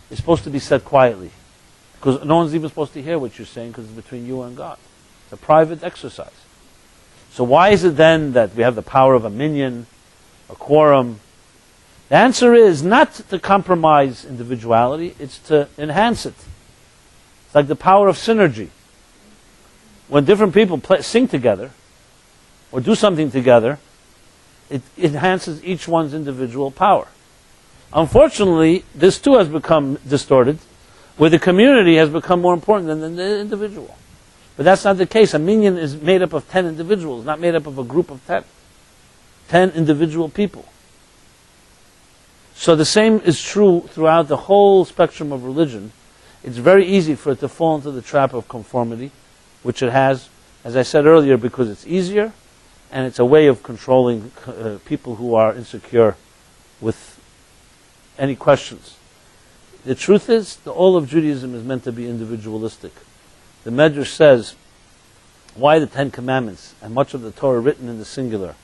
is supposed to be said quietly. Because no one's even supposed to hear what you're saying because it's between you and God. It's a private exercise. So why is it then that we have the power of a minyan, a quorum? The answer is not to compromise individuality, it's to enhance it. It's like the power of synergy. When different people sing together, or do something together, it enhances each one's individual power. Unfortunately, this too has become distorted, where the community has become more important than the individual. But that's not the case. A minyan is made up of 10 individuals, not made up of a group of 10. 10 individual people. So the same is true throughout the whole spectrum of religion. It's very easy for it to fall into the trap of conformity, which it has, as I said earlier, because it's easier, and it's a way of controlling people who are insecure with any questions. The truth is, all of Judaism is meant to be individualistic. The Medrash says, why the Ten Commandments, and much of the Torah written in the singular?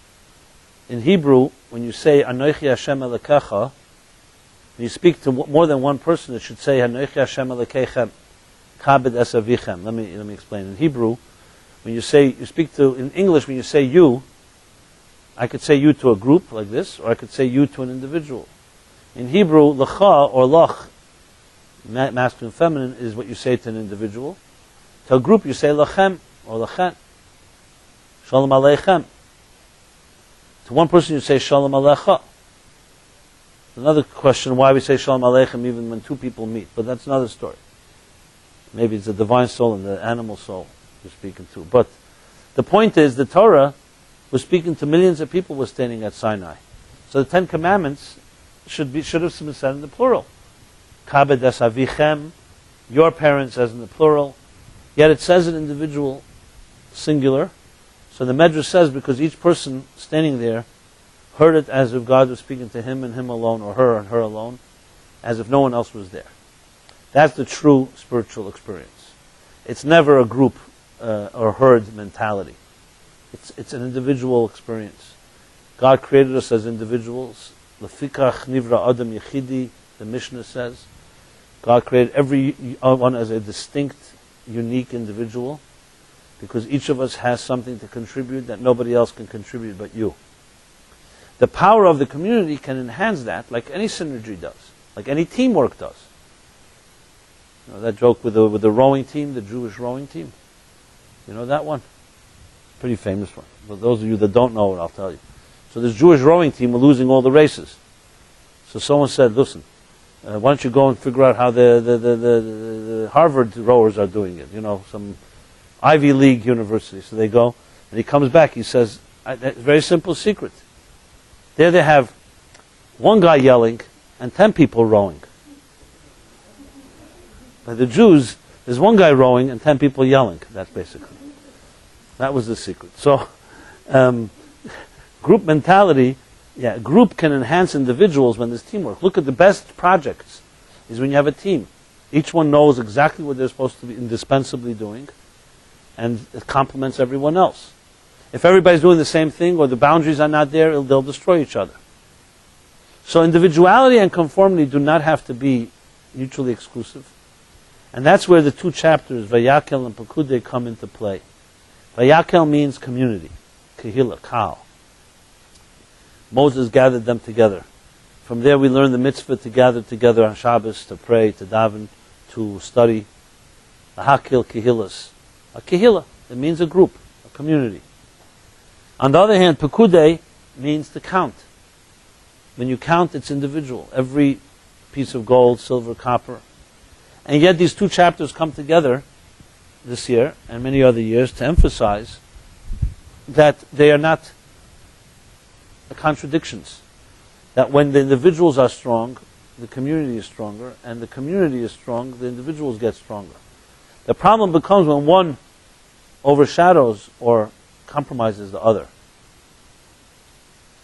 In Hebrew, when you say, Anochi Hashem Elokecha, when you speak to more than one person, it should say, Anochi Hashem Elokechem, Kabed es avichem. Let me explain. In Hebrew, when you speak to, in English, when you say you, I could say you to a group like this, or I could say you to an individual. In Hebrew, lecha or lach, masculine, feminine, is what you say to an individual. To a group, you say lachem or lachen. Shalom aleichem. To one person, you say shalom alecha. Another question, why we say shalom aleichem even when two people meet, but that's another story. Maybe it's the divine soul and the animal soul you're speaking to. But the point is, the Torah was speaking to millions of people who were standing at Sinai. So the Ten Commandments should have been said in the plural. Kabed es avichem, your parents, as in the plural. Yet it says an individual, singular. So the Medrash says, because each person standing there heard it as if God was speaking to him and him alone, or her and her alone, as if no one else was there. That's the true spiritual experience. It's never a group or herd mentality. It's an individual experience. God created us as individuals. Lefikach nivra adam yechidi, the Mishnah says. God created everyone as a distinct, unique individual, because each of us has something to contribute that nobody else can contribute but you. The power of the community can enhance that, like any synergy does, like any teamwork does. You know, that joke with the rowing team, the Jewish rowing team. You know that one? Pretty famous one. But those of you that don't know it, I'll tell you. So this Jewish rowing team were losing all the races. So someone said, listen, why don't you go and figure out how the Harvard rowers are doing it? You know, some Ivy League university. So they go, and he comes back, he says, very simple secret. There they have one guy yelling and 10 people rowing. By the Jews, there's one guy rowing and 10 people yelling. That's basically. That was the secret. So, group mentality, group can enhance individuals when there's teamwork. Look at the best projects is when you have a team. Each one knows exactly what they're supposed to be indispensably doing, and it complements everyone else. If everybody's doing the same thing or the boundaries are not there, they'll destroy each other. So individuality and conformity do not have to be mutually exclusive. And that's where the two chapters, Vayakhel and Pikudei, come into play. Vayakhel means community, kehillah, kal. Moses gathered them together. From there we learn the mitzvah to gather together on Shabbos, to pray, to daven, to study. Vayakhel kehillas. A kehillah, it means a group, a community. On the other hand, Pikudei means to count. When you count, it's individual. Every piece of gold, silver, copper. And yet these two chapters come together this year and many other years to emphasize that they are not contradictions. That when the individuals are strong, the community is stronger, and the community is strong, the individuals get stronger. The problem becomes when one overshadows or compromises the other.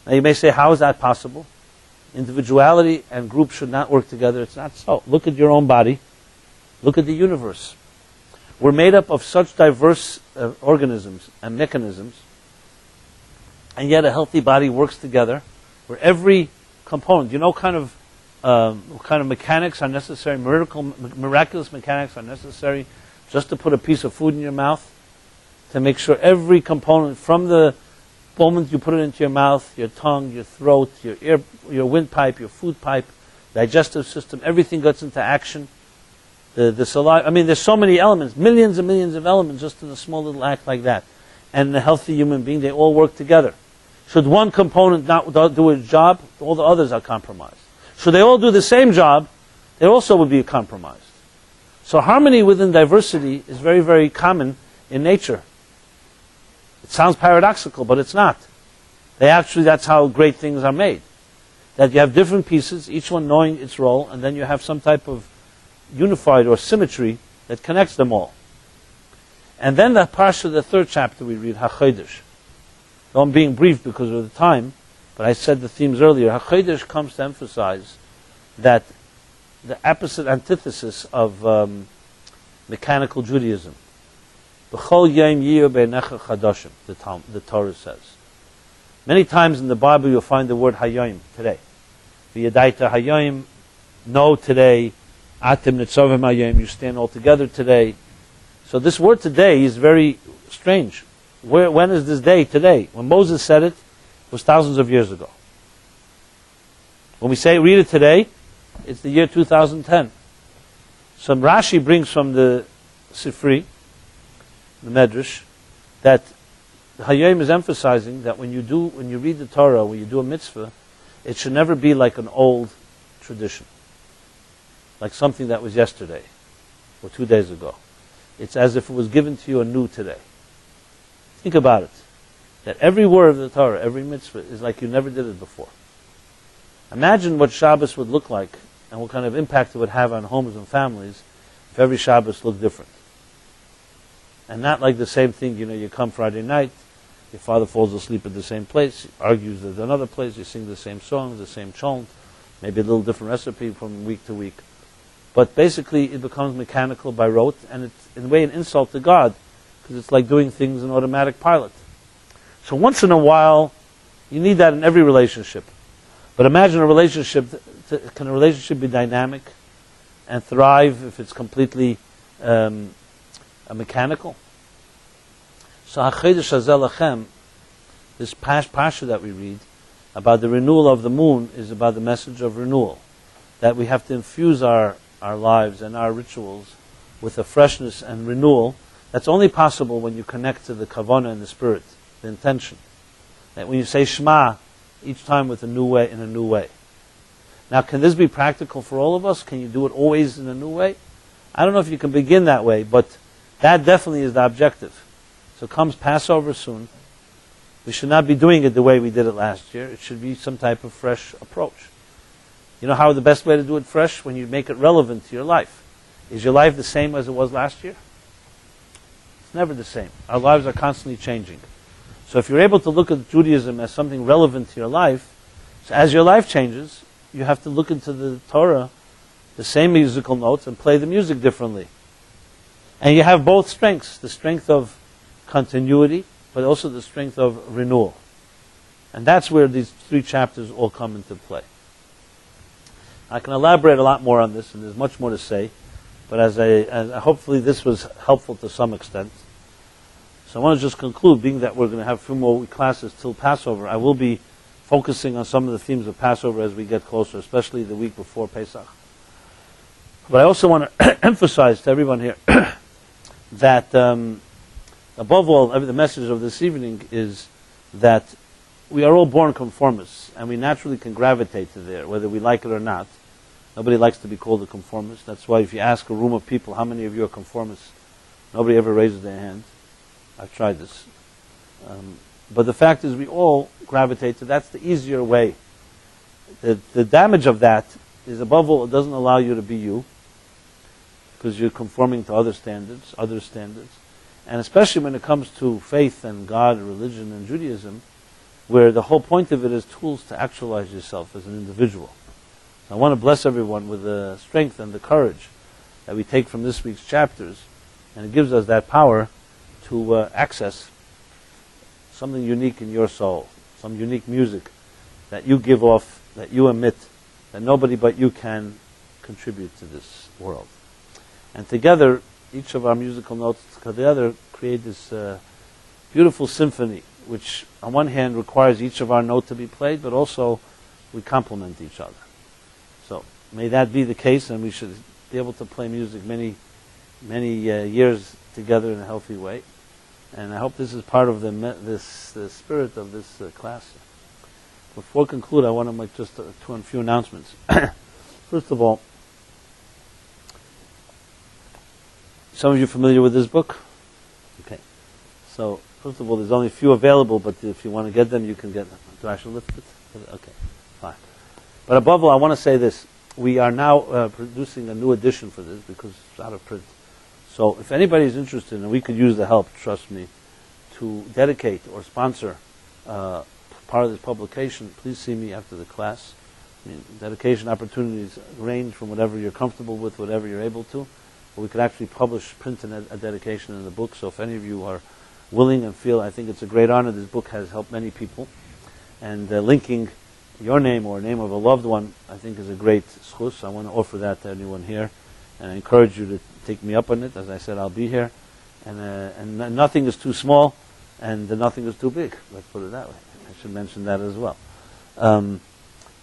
Now you may say, how is that possible? Individuality and group should not work together. It's not so. Look at your own body. Look at the universe. We're made up of such diverse organisms and mechanisms, and yet a healthy body works together, where every component, you know, what kind of mechanics are necessary, miraculous mechanics are necessary just to put a piece of food in your mouth, to make sure every component, from the moment you put it into your mouth, your tongue, your throat, your windpipe, your food pipe, digestive system, everything gets into action. The saliva, I mean, there's so many elements, millions and millions of elements just in a small little act like that. And a healthy human being, they all work together. Should one component not do its job, all the others are compromised. Should they all do the same job, they also would be compromised. So harmony within diversity is very, very common in nature. It sounds paradoxical, but it's not. That's how great things are made. that you have different pieces, each one knowing its role, and then you have some type of unified or symmetry that connects them all. And then the parsha, the third chapter, we read HaChodesh. So I'm being brief because of the time, but I said the themes earlier. HaChodesh comes to emphasize that the opposite antithesis of mechanical Judaism. B'chol yom yiyeh beinecha chadoshim, the Torah says. Many times in the Bible you'll find the word hayom, today. V'yadaita hayom, know today. Atim nitzovim hayom, you stand all together today. So this word today is very strange. When is this day today? When Moses said it, it was thousands of years ago. When we say read it today, it's the year 2010. Some Rashi brings from the Sifri, the Medrash, that Hayom is emphasizing that when you read the Torah, when you do a mitzvah, it should never be like an old tradition, like something that was yesterday or 2 days ago. It's as if it was given to you anew today. Think about it. That every word of the Torah, every mitzvah, is like you never did it before. Imagine what Shabbos would look like and what kind of impact it would have on homes and families if every Shabbos looked different. And not like the same thing, you come Friday night, your father falls asleep at the same place, argues at another place, you sing the same songs, the same chant, maybe a little different recipe from week to week. But basically it becomes mechanical by rote, and it's in a way an insult to God, because it's like doing things in automatic pilot. So once in a while, you need that in every relationship. But imagine a relationship, can a relationship be dynamic and thrive if it's completely mechanical? So HaChodesh Hazeh Lachem, this parsha that we read about the renewal of the moon, is about the message of renewal. That we have to infuse our lives and our rituals with a freshness and renewal that's only possible when you connect to the kavanah and the spirit, the intention. That when you say Shema, each time with a new way, in a new way. Now, can this be practical for all of us? Can you do it always in a new way? I don't know if you can begin that way, but that definitely is the objective. So comes Passover soon. We should not be doing it the way we did it last year. It should be some type of fresh approach. You know how the best way to do it fresh? When you make it relevant to your life. Is your life the same as it was last year? It's never the same. Our lives are constantly changing. So if you're able to look at Judaism as something relevant to your life, so as your life changes, you have to look into the Torah, the same musical notes, and play the music differently. And you have both strengths, the strength of continuity, but also the strength of renewal. And that's where these 3 chapters all come into play. I can elaborate a lot more on this, and there's much more to say, but as hopefully this was helpful to some extent. So I want to just conclude, being that we're going to have a few more classes till Passover. I will be focusing on some of the themes of Passover as we get closer, especially the week before Pesach. But I also want to emphasize to everyone here that above all, the message of this evening is that we are all born conformists, and we naturally can gravitate to there, whether we like it or not. Nobody likes to be called a conformist. That's why if you ask a room of people, how many of you are conformists, nobody ever raises their hand. I've tried this. But the fact is we all gravitate to that's the easier way. The damage of that is, above all, it doesn't allow you to be you, because you're conforming to other standards. And especially when it comes to faith and God and religion and Judaism, where the whole point of it is tools to actualize yourself as an individual. I want to bless everyone with the strength and the courage that we take from this week's chapters, and it gives us that power to access something unique in your soul, some unique music that you give off, that you emit, that nobody but you can contribute to this world. And together, each of our musical notes together create this beautiful symphony, which on one hand requires each of our notes to be played, but also we complement each other. So may that be the case, and we should be able to play music many years together in a healthy way. And I hope this is part of the spirit of this class. Before I conclude, I want to make just a few announcements. First of all, some of you familiar with this book? Okay. So, first of all, there's only a few available, but if you want to get them, you can get them. Do I should lift it? Okay, fine. But above all, I want to say this. We are now producing a new edition for this because it's out of print. So if anybody's interested, and we could use the help, trust me, to dedicate or sponsor part of this publication, please see me after the class. I mean, dedication opportunities range from whatever you're comfortable with, whatever you're able to. But we could actually print a dedication in the book. So if any of you are willing and feel, I think it's a great honor. This book has helped many people. And linking your name or name of a loved one, I think is a great schus. I want to offer that to anyone here. And I encourage you to take me up on it. As I said, I'll be here. And nothing is too small, and nothing is too big. Let's put it that way. I should mention that as well.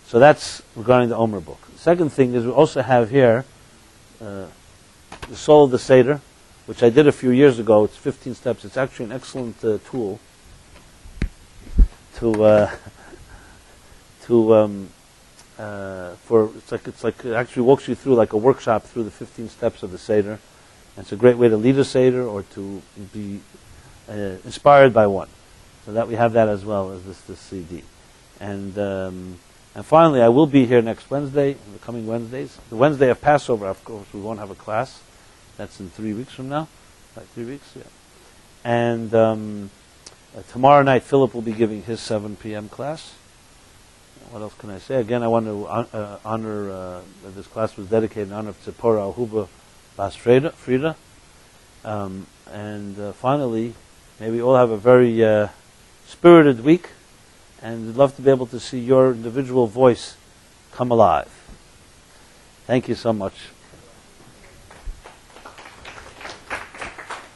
So that's regarding the Omer book. The second thing is we also have here The Soul of the Seder, which I did a few years ago. It's 15 steps. It's actually an excellent tool it actually walks you through like a workshop through the 15 steps of the Seder. And it's a great way to lead a Seder or to be inspired by one. So that we have that as well as this CD. And finally, I will be here next Wednesday, the coming Wednesdays. The Wednesday of Passover, of course, we won't have a class. That's in 3 weeks from now. Like 3 weeks, yeah. And tomorrow night, Philip will be giving his 7 p.m. class. What else can I say? Again, I want to honor that this class was dedicated in honor of Tzipora Ahuba Bas Frida. And finally, may we all have a very spirited week, and we'd love to be able to see your individual voice come alive. Thank you so much.